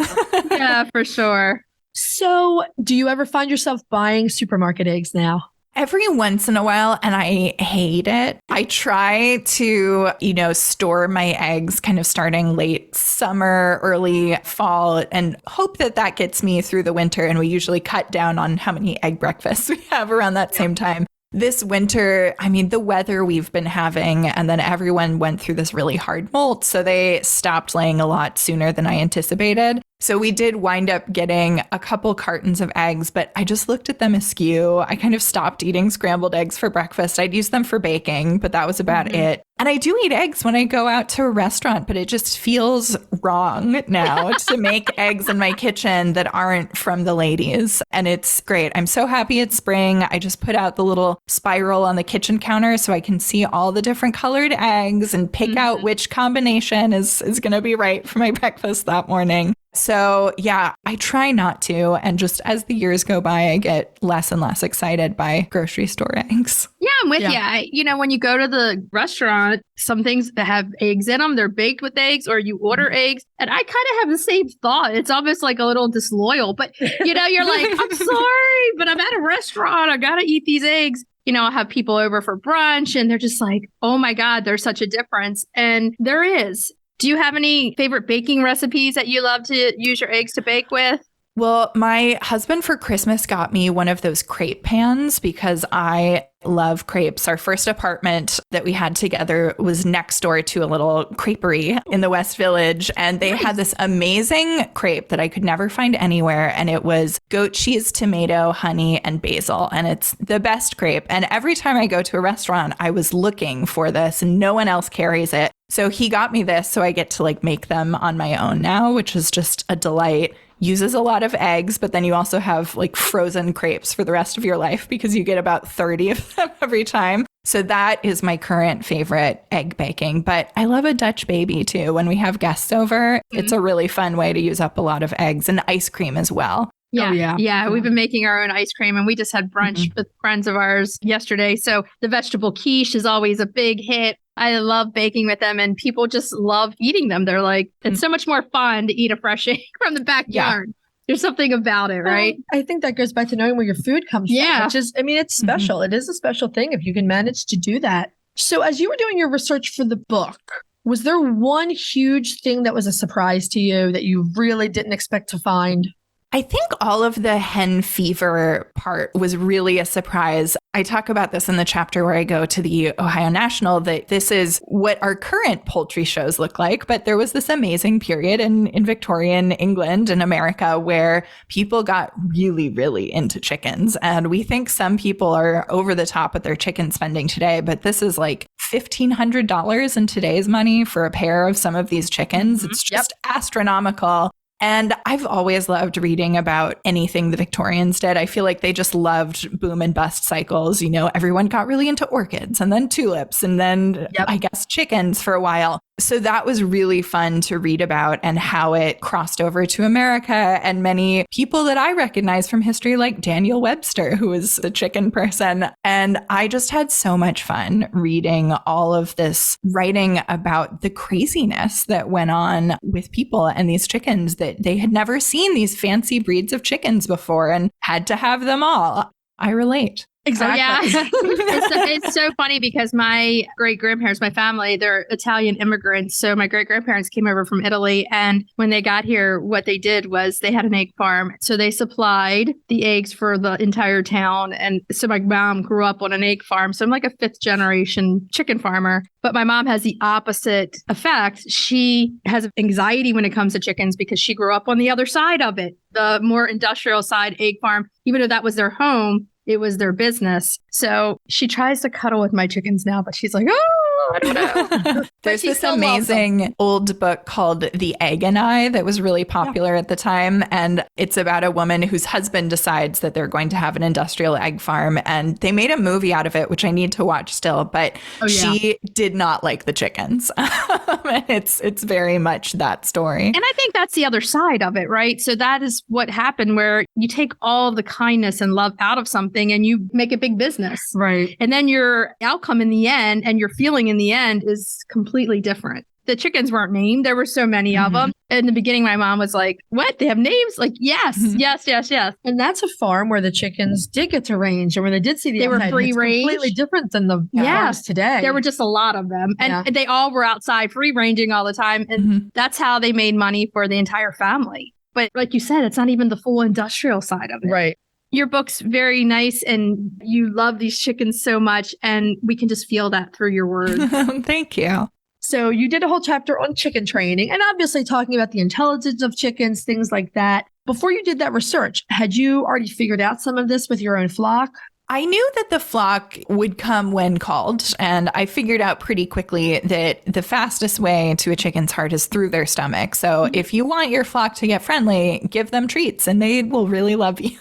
Yeah, for sure. So do you ever find yourself buying supermarket eggs now? Every once in a while, and I hate it. I try to, store my eggs kind of starting late summer, early fall, and hope that that gets me through the winter. And we usually cut down on how many egg breakfasts we have around that same time. This winter, the weather we've been having, and then everyone went through this really hard molt. So they stopped laying a lot sooner than I anticipated. So we did wind up getting a couple cartons of eggs, but I just looked at them askew. I kind of stopped eating scrambled eggs for breakfast. I'd use them for baking, but that was about it. And I do eat eggs when I go out to a restaurant, but it just feels wrong now to make eggs in my kitchen that aren't from the ladies. And it's great. I'm so happy it's spring. I just put out the little spiral on the kitchen counter so I can see all the different colored eggs and pick out which combination is going to be right for my breakfast that morning. So yeah, I try not to. And just as the years go by, I get less and less excited by grocery store eggs. Yeah, I'm with you. When you go to the restaurant, some things that have eggs in them, they're baked with eggs, or you order eggs. And I kind of have the same thought. It's almost like a little disloyal, but you're like, I'm sorry, but I'm at a restaurant. I got to eat these eggs. I'll have people over for brunch and they're just like, oh my God, there's such a difference. And there is. Do you have any favorite baking recipes that you love to use your eggs to bake with? Well, my husband for Christmas got me one of those crepe pans because I love crepes. Our first apartment that we had together was next door to a little creperie in the West Village. And they had this amazing crepe that I could never find anywhere. And it was goat cheese, tomato, honey, and basil. And it's the best crepe. And every time I go to a restaurant, I was looking for this and no one else carries it. So he got me this. So I get to make them on my own now, which is just a delight. Uses a lot of eggs, but then you also have frozen crepes for the rest of your life because you get about 30 of them every time. So that is my current favorite egg baking. But I love a Dutch baby too. When we have guests over, it's a really fun way to use up a lot of eggs, and ice cream as well. Yeah. Yeah. We've been making our own ice cream, and we just had brunch with friends of ours yesterday. So the vegetable quiche is always a big hit. I love baking with them, and people just love eating them. They're like, it's so much more fun to eat a fresh egg from the backyard. There's something about it, right? I think that goes back to knowing where your food comes from, which is, it's special. It is a special thing if you can manage to do that. So as you were doing your research for the book, was there one huge thing that was a surprise to you that you really didn't expect to find? I think all of the hen fever part was really a surprise. I talk about this in the chapter where I go to the Ohio National, that this is what our current poultry shows look like. But there was this amazing period in Victorian England and America where people got really, really into chickens. And we think some people are over the top with their chicken spending today, but this is $1,500 in today's money for a pair of some of these chickens. It's just astronomical. And I've always loved reading about anything the Victorians did. I feel like they just loved boom and bust cycles. Everyone got really into orchids and then tulips and then I guess chickens for a while. So that was really fun to read about and how it crossed over to America, and many people that I recognize from history, like Daniel Webster, who was a chicken person. And I just had so much fun reading all of this writing about the craziness that went on with people and these chickens, that they had never seen these fancy breeds of chickens before and had to have them all. I relate. Exactly. Yeah. It's so funny because my great-grandparents, my family, they're Italian immigrants. So my great-grandparents came over from Italy. And when they got here, what they did was they had an egg farm. So they supplied the eggs for the entire town. And so my mom grew up on an egg farm. So I'm like a fifth generation chicken farmer. But my mom has the opposite effect. She has anxiety when it comes to chickens because she grew up on the other side of it, the more industrial side egg farm. Even though that was their home, it was their business. So she tries to cuddle with my chickens now, but she's like, oh, I don't know. There's this amazing old book called The Egg and I that was really popular at the time. And it's about a woman whose husband decides that they're going to have an industrial egg farm. And they made a movie out of it, which I need to watch still. But she did not like the chickens. It's very much that story. And I think that's the other side of it, right? So that is what happened, where you take all the kindness and love out of something and you make a big business. Right. And then your outcome in the end and your feeling in the end is completely different. The chickens weren't named. There were so many of them. In the beginning, my mom was like, what? They have names? Like, yes. And that's a farm where the chickens did get to range. And when they did see they were free range. Completely different than the farms today. There were just a lot of them. And they all were outside free ranging all the time. And that's how they made money for the entire family. But like you said, it's not even the full industrial side of it. Right. Your book's very nice and you love these chickens so much. And we can just feel that through your words. Thank you. So you did a whole chapter on chicken training and obviously talking about the intelligence of chickens, things like that. Before you did that research, had you already figured out some of this with your own flock? I knew that the flock would come when called, and I figured out pretty quickly that the fastest way to a chicken's heart is through their stomach. So if you want your flock to get friendly, give them treats and they will really love you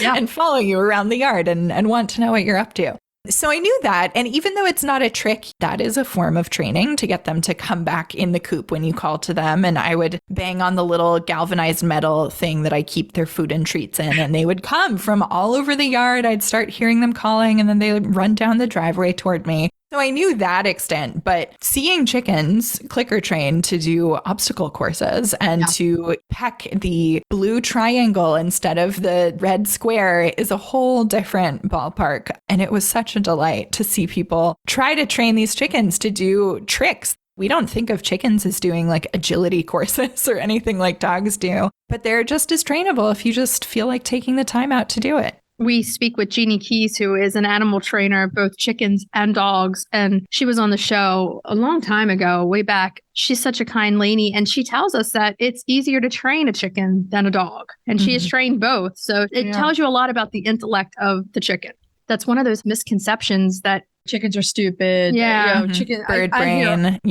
and follow you around the yard and want to know what you're up to. So I knew that. And even though it's not a trick, that is a form of training to get them to come back in the coop when you call to them. And I would bang on the little galvanized metal thing that I keep their food and treats in. And they would come from all over the yard. I'd start hearing them calling and then they would run down the driveway toward me. So I knew that extent, but seeing chickens clicker trained to do obstacle courses and to peck the blue triangle instead of the red square is a whole different ballpark. And it was such a delight to see people try to train these chickens to do tricks. We don't think of chickens as doing like agility courses or anything like dogs do, but they're just as trainable if you just feel like taking the time out to do it. We speak with Jeannie Keys, who is an animal trainer of both chickens and dogs. And she was on the show a long time ago, way back. She's such a kind lady. And she tells us that it's easier to train a chicken than a dog. And she has trained both. So it tells you a lot about the intellect of the chicken. That's one of those misconceptions that chickens are stupid. Chicken, bird brain.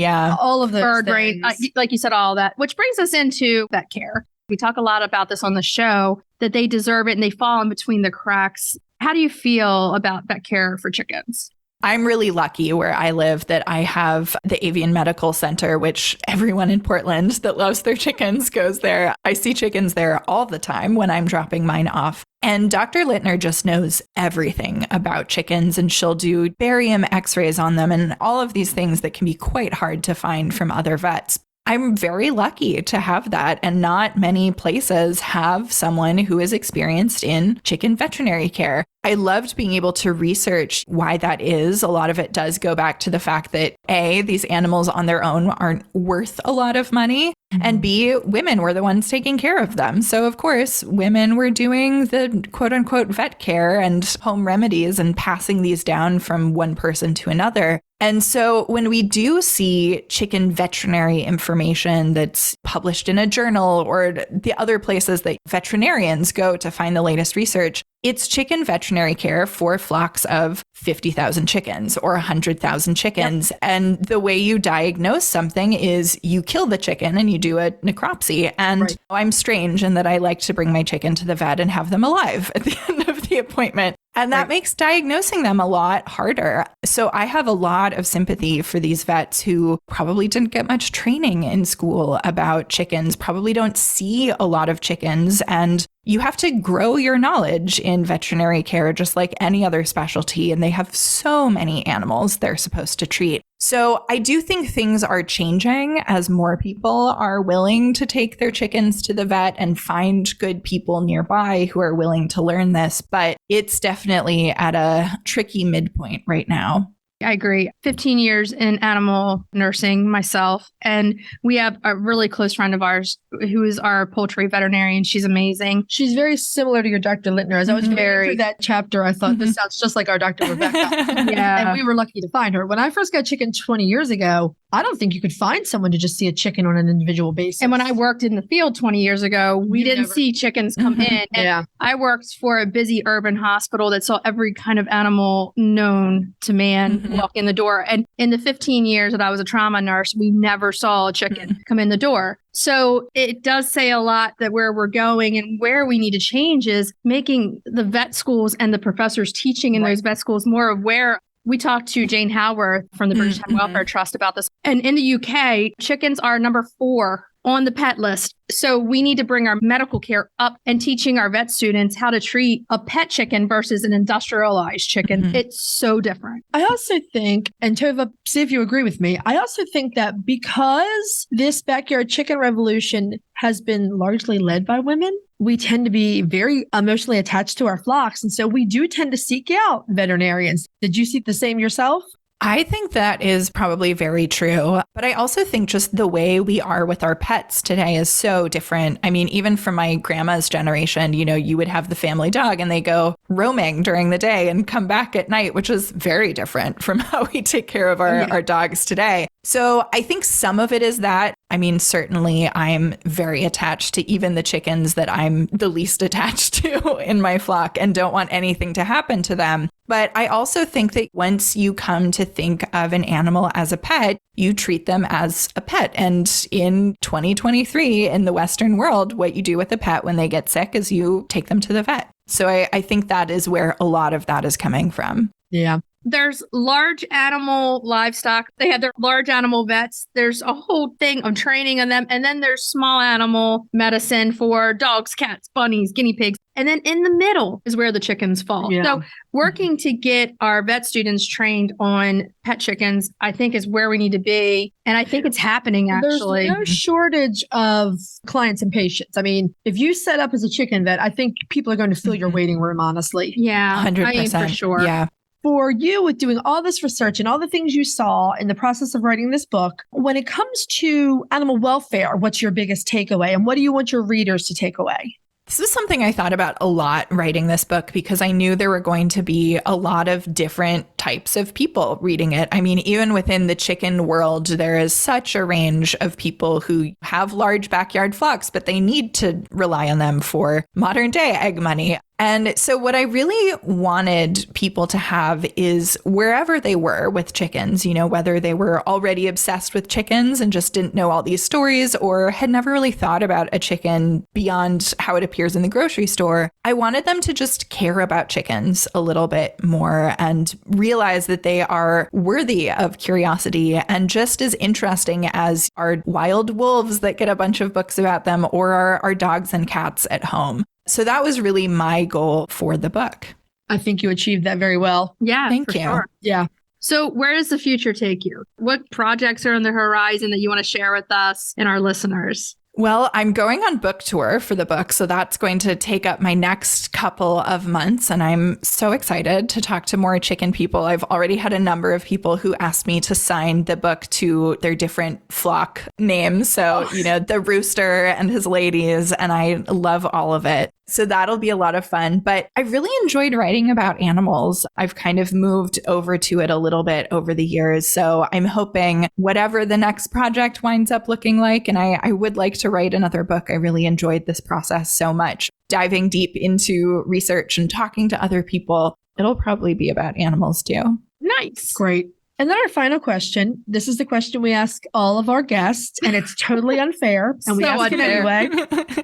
All of those bird things. brain, like you said, all that, which brings us into vet care. We talk a lot about this on the show, that they deserve it and they fall in between the cracks. How do you feel about vet care for chickens? I'm really lucky where I live that I have the Avian Medical Center, which everyone in Portland that loves their chickens goes there. I see chickens there all the time when I'm dropping mine off. And Dr. Littner just knows everything about chickens, and she'll do barium x-rays on them and all of these things that can be quite hard to find from other vets. I'm very lucky to have that, and not many places have someone who is experienced in chicken veterinary care. I loved being able to research why that is. A lot of it does go back to the fact that A, these animals on their own aren't worth a lot of money, and B, women were the ones taking care of them. So of course, women were doing the quote unquote vet care and home remedies and passing these down from one person to another. And so when we do see chicken veterinary information that's published in a journal or the other places that veterinarians go to find the latest research, it's chicken veterinary care for flocks of 50,000 chickens or 100,000 chickens. Yep. And the way you diagnose something is you kill the chicken and you do a necropsy. And I'm strange in that I like to bring my chicken to the vet and have them alive at the end of the appointment. And that makes diagnosing them a lot harder. So I have a lot of sympathy for these vets who probably didn't get much training in school about chickens, probably don't see a lot of chickens. And you have to grow your knowledge in veterinary care, just like any other specialty. And they have so many animals they're supposed to treat. So I do think things are changing as more people are willing to take their chickens to the vet and find good people nearby who are willing to learn this. But it's definitely at a tricky midpoint right now. I agree. 15 years in animal nursing myself. And we have a really close friend of ours who is our poultry veterinarian. She's amazing. She's very similar to your Dr. Littner. As I was reading through that chapter, I thought this sounds just like our Dr. Rebecca. And we were lucky to find her. When I first got chicken 20 years ago, I don't think you could find someone to just see a chicken on an individual basis. And when I worked in the field 20 years ago, we didn't see chickens come in. And Yeah. I worked for a busy urban hospital that saw every kind of animal known to man walk in the door. And in the 15 years that I was a trauma nurse, we never saw a chicken come in the door. So it does say a lot that where we're going and where we need to change is making the vet schools and the professors teaching in those vet schools more aware. We talked to Jane Howarth from the British Hen Welfare Trust about this. And in the UK, chickens are number 4 on the pet list. So we need to bring our medical care up and teaching our vet students how to treat a pet chicken versus an industrialized chicken. It's so different. I also think, and Tove, see if you agree with me, I also think that because this backyard chicken revolution has been largely led by women, we tend to be very emotionally attached to our flocks. And so we do tend to seek out veterinarians. Did you see the same yourself? I think that is probably very true. But I also think just the way we are with our pets today is so different. I mean, even from my grandma's generation, you know, you would have the family dog and they go roaming during the day and come back at night, which is very different from how we take care of our dogs today. So I think some of it is that. I mean, certainly I'm very attached to even the chickens that I'm the least attached to in my flock and don't want anything to happen to them. But I also think that once you come to think of an animal as a pet, you treat them as a pet. And in 2023, in the Western world, what you do with a pet when they get sick is you take them to the vet. So I think that is where a lot of that is coming from. Yeah. There's large animal livestock. They have their large animal vets. There's a whole thing of training on them. And then there's small animal medicine for dogs, cats, bunnies, guinea pigs. And then in the middle is where the chickens fall. Yeah. So working to get our vet students trained on pet chickens, I think is where we need to be. And I think it's happening, actually. There's no shortage of clients and patients. I mean, if you set up as a chicken vet, I think people are going to fill your waiting room, honestly. Yeah, 100%. I mean, for sure. Yeah. For you, with doing all this research and all the things you saw in the process of writing this book, when it comes to animal welfare, what's your biggest takeaway and what do you want your readers to take away? This is something I thought about a lot writing this book because I knew there were going to be a lot of different types of people reading it. I mean, even within the chicken world, there is such a range of people who have large backyard flocks, but they need to rely on them for modern day egg money. And so what I really wanted people to have is wherever they were with chickens, you know, whether they were already obsessed with chickens and just didn't know all these stories or had never really thought about a chicken beyond how it appears in the grocery store, I wanted them to just care about chickens a little bit more and realize that they are worthy of curiosity and just as interesting as our wild wolves that get a bunch of books about them or our dogs and cats at home. So that was really my goal for the book. I think you achieved that very well. Yeah, Thank you. Sure. Yeah. So where does the future take you? What projects are on the horizon that you want to share with us and our listeners? Well, I'm going on book tour for the book, so that's going to take up my next couple of months, and I'm so excited to talk to more chicken people. I've already had a number of people who asked me to sign the book to their different flock names. So, you know, the rooster and his ladies, and I love all of it. So that'll be a lot of fun. But I really enjoyed writing about animals. I've kind of moved over to it a little bit over the years. So I'm hoping whatever the next project winds up looking like, and I would like to write another book. I really enjoyed this process so much. Diving deep into research and talking to other people, it'll probably be about animals too. Nice. Great. And then our final question. This is the question we ask all of our guests, and it's totally unfair. And we ask it anyway.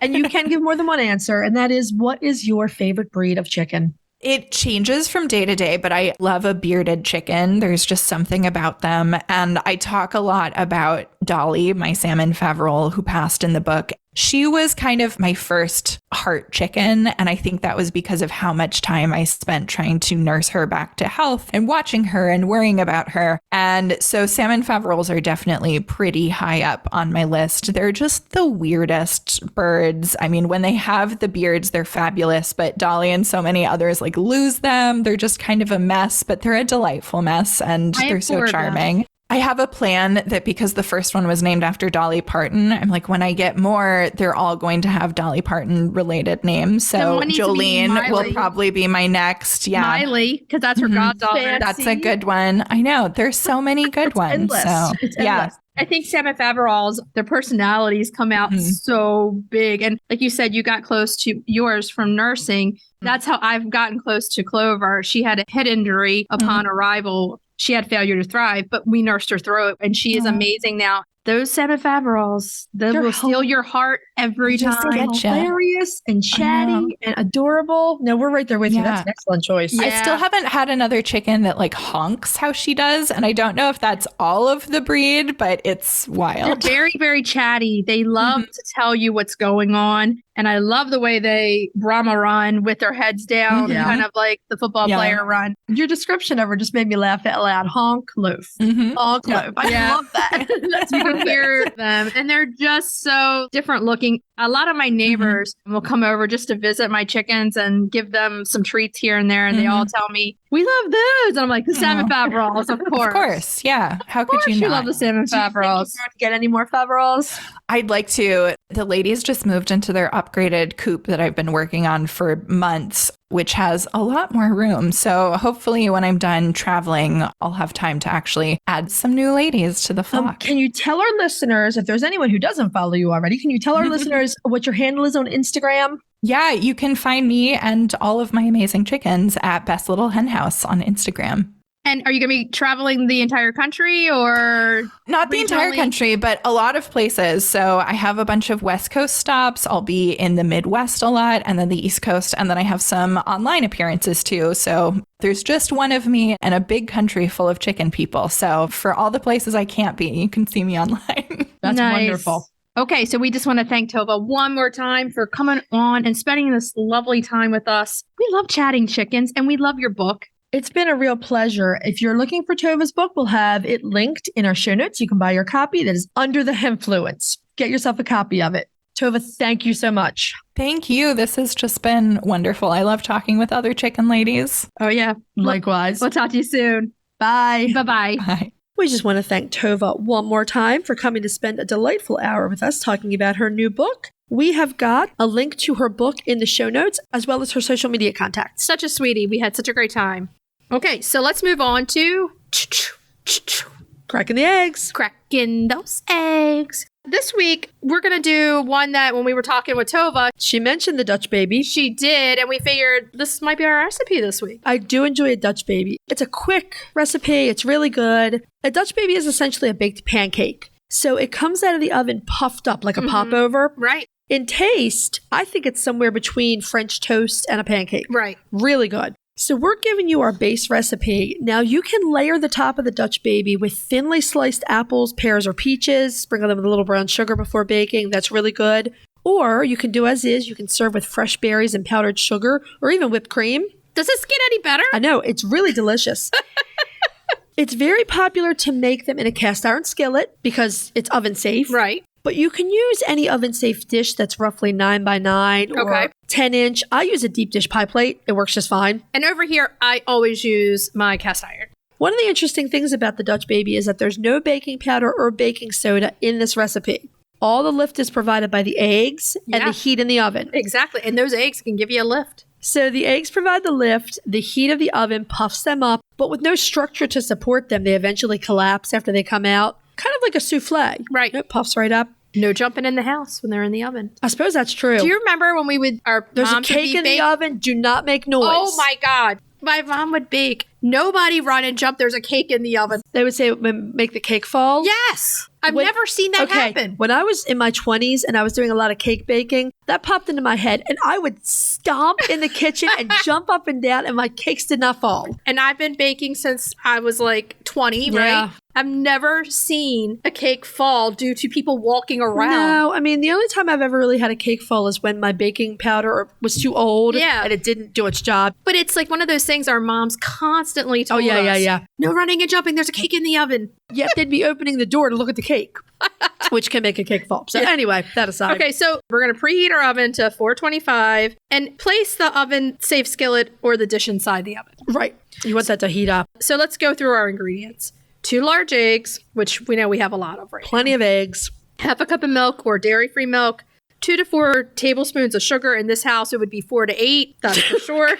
And you can give more than one answer. And that is, what is your favorite breed of chicken? It changes from day to day, but I love a bearded chicken. There's just something about them. And I talk a lot about Dolly, my salmon faverol, who passed in the book. She was kind of my first heart chicken, and I think that was because of how much time I spent trying to nurse her back to health and watching her and worrying about her. And so salmon faverols are definitely pretty high up on my list. They're just the weirdest birds. I mean, when they have the beards, they're fabulous, but Dolly and so many others like lose them. They're just kind of a mess, but they're a delightful mess, and they're so charming. I have a plan that because the first one was named after Dolly Parton, I'm like, when I get more, they're all going to have Dolly Parton related names. So Jolene will probably be my next. Yeah. Miley, because that's her goddaughter. Fancy. That's a good one. I know. There's so many good ones. Endless. So It's yeah. endless. I think Salmon Faverolles, their personalities come out so big. And like you said, you got close to yours from nursing. That's how I've gotten close to Clover. She had a head injury upon arrival. She had failure to thrive, but we nursed her through it. And she is amazing now. Those Salmon Faverolles, they will steal your heart every time. Hilarious and chatty and adorable. No, we're right there with you. That's an excellent choice. Yeah. I still haven't had another chicken that like honks how she does. And I don't know if that's all of the breed, but it's wild. They're very, very chatty. They love to tell you what's going on. And I love the way they Brahma run with their heads down, kind of like the football player run. Your description of her just made me laugh out loud. Honk loaf. Honk loaf. I love that. That's You can hear them, and they're just so different looking. A lot of my neighbors will come over just to visit my chickens and give them some treats here and there, and they all tell me, we love those. And I'm like, the Salmon Faverolles, of course. Of course. Yeah. How could you not? love the Salmon Faverolles. Do you get any more Faverolles? I'd like to. The ladies just moved into their upgraded coop that I've been working on for months, which has a lot more room. So hopefully when I'm done traveling, I'll have time to actually add some new ladies to the flock. Can you tell our listeners, if there's anyone who doesn't follow you already, can you tell our listeners what your handle is on Instagram? Yeah, you can find me and all of my amazing chickens at Best Little Hen House on Instagram. And are you going to be traveling the entire country or? Not the entire country, but a lot of places. So I have a bunch of West Coast stops. I'll be in the Midwest a lot and then the East Coast. And then I have some online appearances too. So there's just one of me and a big country full of chicken people. So for all the places I can't be, you can see me online. That's wonderful. Okay, so we just want to thank Tove one more time for coming on and spending this lovely time with us. We love chatting chickens and we love your book. It's been a real pleasure. If you're looking for Tove's book, we'll have it linked in our show notes. You can buy your copy that is under the Henfluence. Get yourself a copy of it. Tove, thank you so much. Thank you. This has just been wonderful. I love talking with other chicken ladies. Oh, yeah. Likewise. We'll talk to you soon. Bye. Bye-bye. Bye. We just want to thank Tove one more time for coming to spend a delightful hour with us talking about her new book. We have got a link to her book in the show notes, as well as her social media contacts. Such a sweetie. We had such a great time. Okay, so let's move on to Cracking the eggs. cracking those eggs. This week, we're going to do one that when we were talking with Tove, She mentioned the Dutch baby. she did, and we figured this might be our recipe this week. I do enjoy a Dutch baby. It's a quick recipe. It's really good. A Dutch baby is essentially a baked pancake. So it comes out of the oven puffed up like a popover. Right, In taste, I think it's somewhere between French toast and a pancake. right. Really good. So we're giving you our base recipe. Now you can layer the top of the Dutch baby with thinly sliced apples, pears, or peaches. Sprinkle them with a little brown sugar before baking. That's really good. Or you can do as is. You can serve with fresh berries and powdered sugar or even whipped cream. Does this get any better? I know, it's really delicious. It's very popular to make them in a cast iron skillet because it's oven safe. Right. But you can use any oven safe dish that's roughly 9 by 9 or 10 inch. I use a deep dish pie plate. It works just fine. And over here, I always use my cast iron. One of the interesting things about the Dutch baby is that there's no baking powder or baking soda in this recipe. All the lift is provided by the eggs and the heat in the oven. Exactly. And those eggs can give you a lift. So the eggs provide the lift, the heat of the oven puffs them up, but with no structure to support them, they eventually collapse after they come out. Kind of like a souffle. Right. It puffs right up. No jumping in the house when they're in the oven. I suppose that's true. Do you remember when we would, There's a cake in the oven. Do not make noise. Oh my God. My mom would bake. Nobody run and jump. There's a cake in the oven. They would say, make the cake fall. Yes. I've never seen that happen. When I was in my 20s and I was doing a lot of cake baking, that popped into my head and I would stomp in the kitchen and jump up and down and my cakes did not fall. And I've been baking since I was like 20, right? I've never seen a cake fall due to people walking around. No, I mean, the only time I've ever really had a cake fall is when my baking powder was too old and it didn't do its job. But it's like one of those things our moms constantly told us. Yeah. No running and jumping. There's a cake in the oven. Yet they'd be opening the door to look at the cake, which can make a cake fall. So anyway, that aside. Okay, so we're going to preheat our oven to 425 and place the oven safe skillet or the dish inside the oven. Right. You want that to heat up. So let's go through our ingredients. 2 large eggs, which we know we have a lot of right Plenty now. of eggs. Half a cup of milk or dairy-free milk. 2 to 4 tablespoons of sugar. In this house, it would be 4 to 8. That's for sure.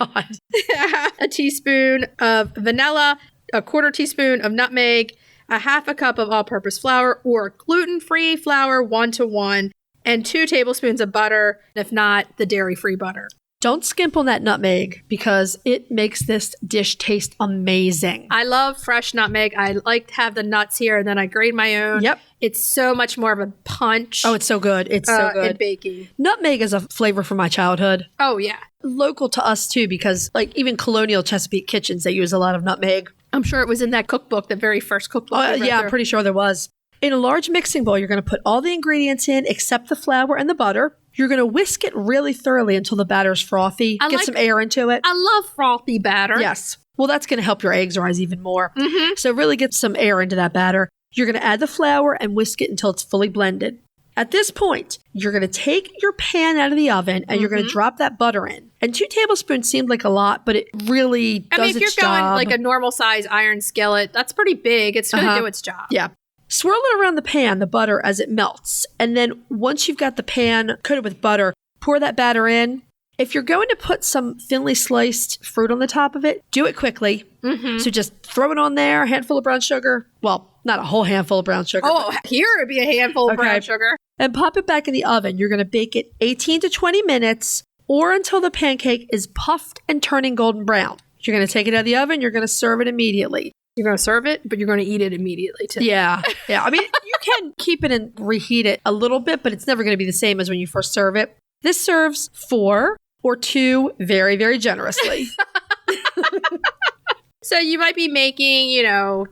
A teaspoon of vanilla, a 1/4 teaspoon of nutmeg, a half a cup of all-purpose flour or gluten-free flour 1 to 1, and 2 tablespoons of butter, if not the dairy-free butter. Don't skimp on that nutmeg because it makes this dish taste amazing. I love fresh nutmeg. I like to have the nuts here, and then I grate my own. Yep. It's so much more of a punch. Oh, it's so good. It's so good. In baking. Nutmeg is a flavor from my childhood. Oh, yeah. Local to us, too, because like even colonial Chesapeake kitchens, they use a lot of nutmeg. I'm sure it was in that cookbook, the very first cookbook. Yeah, I'm pretty sure there was. In a large mixing bowl, you're going to put all the ingredients in except the flour and the butter. You're going to whisk it really thoroughly until the batter's frothy. Get some air into it. I love frothy batter. Yes. Well, that's going to help your eggs rise even more. So really get some air into that batter. You're going to add the flour and whisk it until it's fully blended. At this point, you're going to take your pan out of the oven and you're going to drop that butter in. And 2 tablespoons seemed like a lot, but it really does its job. I mean, if you're going like a normal size iron skillet, that's pretty big. It's going to do its job. Yeah. Swirl it around the pan, the butter, as it melts. And then once you've got the pan coated with butter, pour that batter in. If you're going to put some thinly sliced fruit on the top of it, do it quickly. So just throw it on there, a handful of brown sugar. Well, not a whole handful of brown sugar. Oh, here it'd be a handful of brown sugar. And pop it back in the oven. You're going to bake it 18 to 20 minutes or until the pancake is puffed and turning golden brown. You're going to take it out of the oven. You're going to serve it immediately. You're going to serve it, but you're going to eat it immediately, too. Yeah. I mean, you can keep it and reheat it a little bit, but it's never going to be the same as when you first serve it. This serves 4 or 2 very, very generously. So you might be making,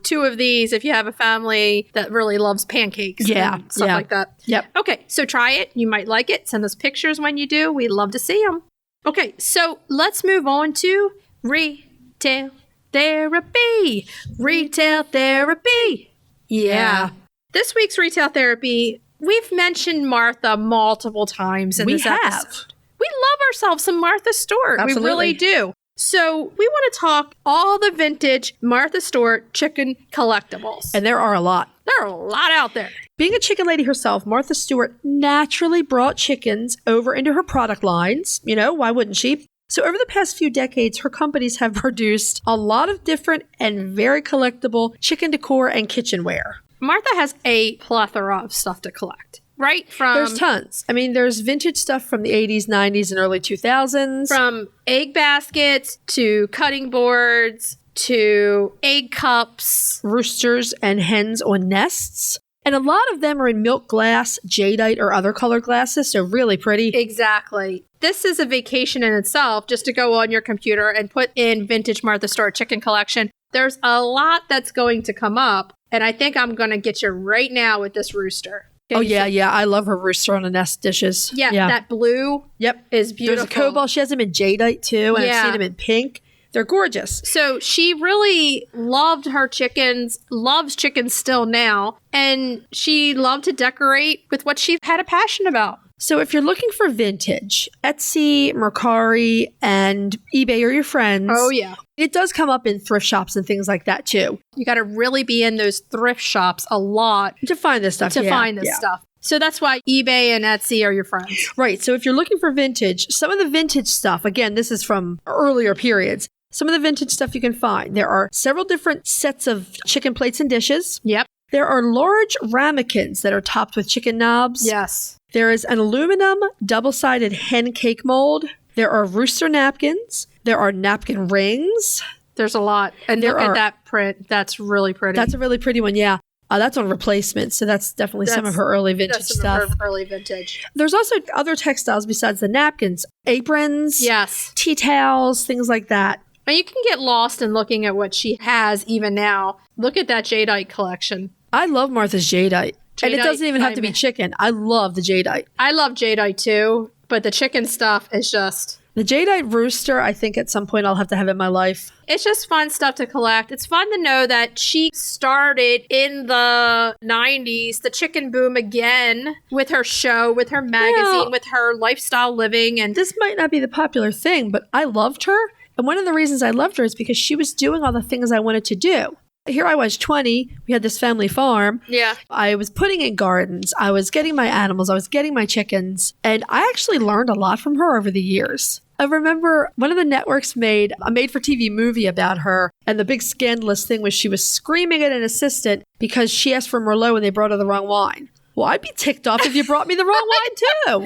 2 of these if you have a family that really loves pancakes and stuff like that. Yep. Okay, so try it. You might like it. Send us pictures when you do. We'd love to see them. Okay, so let's move on to retail therapy. Retail therapy. Yeah. This week's retail therapy, we've mentioned Martha multiple times in this episode. We love ourselves some Martha Stewart. Absolutely. We really do. So we want to talk all the vintage Martha Stewart chicken collectibles. And there are a lot. There are a lot out there. Being a chicken lady herself, Martha Stewart naturally brought chickens over into her product lines. Why wouldn't she? So over the past few decades, her companies have produced a lot of different and very collectible chicken decor and kitchenware. Martha has a plethora of stuff to collect, right? There's tons. I mean, there's vintage stuff from the 80s, 90s, and early 2000s. From egg baskets to cutting boards to egg cups. Roosters and hens on nests. And a lot of them are in milk glass, jadeite, or other colored glasses, so really pretty. Exactly. This is a vacation in itself, just to go on your computer and put in Vintage Martha Stewart Chicken Collection. There's a lot that's going to come up, and I think I'm going to get you right now with this rooster. Yeah. I love her rooster on the nest dishes. Yeah, that blue is beautiful. There's a cobalt. She has them in jadeite, too, and I've seen them in pink. They're gorgeous. So she really loved her chickens, loves chickens still now, and she loved to decorate with what she had a passion about. So if you're looking for vintage, Etsy, McMurray, and eBay are your friends. Oh, yeah. It does come up in thrift shops and things like that, too. You got to really be in those thrift shops a lot to find this stuff. Stuff. So that's why eBay and Etsy are your friends. Right. So if you're looking for vintage, some of the vintage stuff, again, this is from earlier periods. Some of the vintage stuff you can find. There are several different sets of chicken plates and dishes. Yep. There are large ramekins that are topped with chicken knobs. Yes. There is an aluminum double-sided hen cake mold. There are rooster napkins. There are napkin rings. There's a lot. And look at that print. That's really pretty. That's a really pretty one, yeah. That's on replacement, so that's definitely some of her early vintage stuff. Of her early vintage. There's also other textiles besides the napkins. Aprons. Yes. Tea towels, things like that. And you can get lost in looking at what she has even now. Look at that jadeite collection. I love Martha's jadeite. And it doesn't even have to be chicken. I love the jadeite. I love jadeite too, but the chicken stuff is just... The jadeite rooster, I think at some point I'll have to have in my life. It's just fun stuff to collect. It's fun to know that she started in the 90s, the chicken boom again, with her show, with her magazine, with her lifestyle living. And this might not be the popular thing, but I loved her. And one of the reasons I loved her is because she was doing all the things I wanted to do. Here I was 20. We had this family farm. Yeah. I was putting in gardens. I was getting my animals. I was getting my chickens. And I actually learned a lot from her over the years. I remember one of the networks made a made-for-TV movie about her, and the big scandalous thing was she was screaming at an assistant because she asked for Merlot and they brought her the wrong wine. Well, I'd be ticked off if you brought me the wrong wine,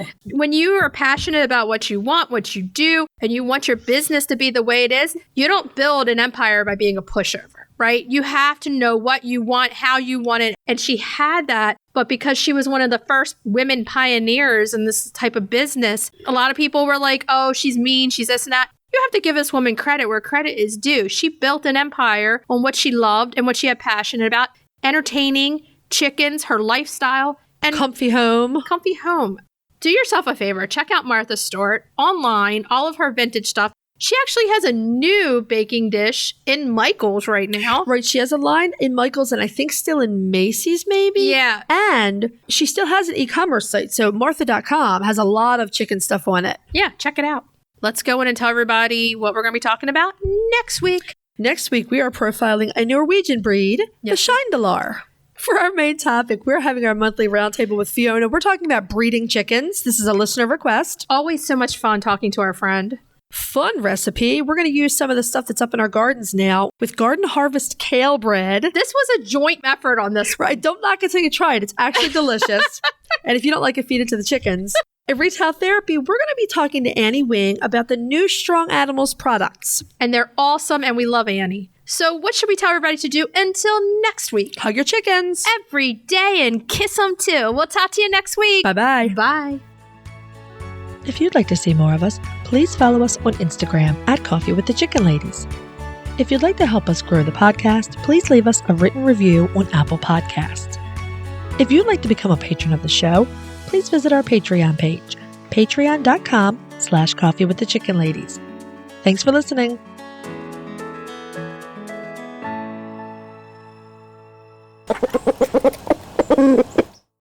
too. When you are passionate about what you want, what you do, and you want your business to be the way it is, you don't build an empire by being a pushover, right? You have to know what you want, how you want it. And she had that. But because she was one of the first women pioneers in this type of business, a lot of people were like, oh, she's mean, she's this and that. You have to give this woman credit where credit is due. She built an empire on what she loved and what she had passion about, entertaining, chickens, her lifestyle, and Comfy home. Comfy home. Do yourself a favor. Check out Martha Stewart online, all of her vintage stuff. She actually has a new baking dish in Michael's right now. Right, she has a line in Michael's and I think still in Macy's maybe. Yeah. And she still has an e-commerce site. So Martha.com has a lot of chicken stuff on it. Yeah, check it out. Let's go in and tell everybody what we're going to be talking about next week. Next week, we are profiling a Norwegian breed, the Scheindelar. For our main topic, we're having our monthly roundtable with Fiona. We're talking about breeding chickens. This is a listener request. Always so much fun talking to our friend. Fun recipe. We're going to use some of the stuff that's up in our gardens now with Garden Harvest kale bread. This was a joint effort on this. Right. Don't knock it till you try it. It's actually delicious. And if you don't like it, feed it to the chickens. At Retail Therapy, we're going to be talking to Annie Wing about the new Strong Animals products. And they're awesome, and we love Annie. So what should we tell everybody to do until next week? Hug your chickens every day and kiss them too. We'll talk to you next week. Bye-bye. Bye. If you'd like to see more of us, please follow us on Instagram at Coffee with the Chicken Ladies. If you'd like to help us grow the podcast, please leave us a written review on Apple Podcasts. If you'd like to become a patron of the show, please visit our Patreon page, patreon.com/Coffee with the Chicken Ladies. Thanks for listening.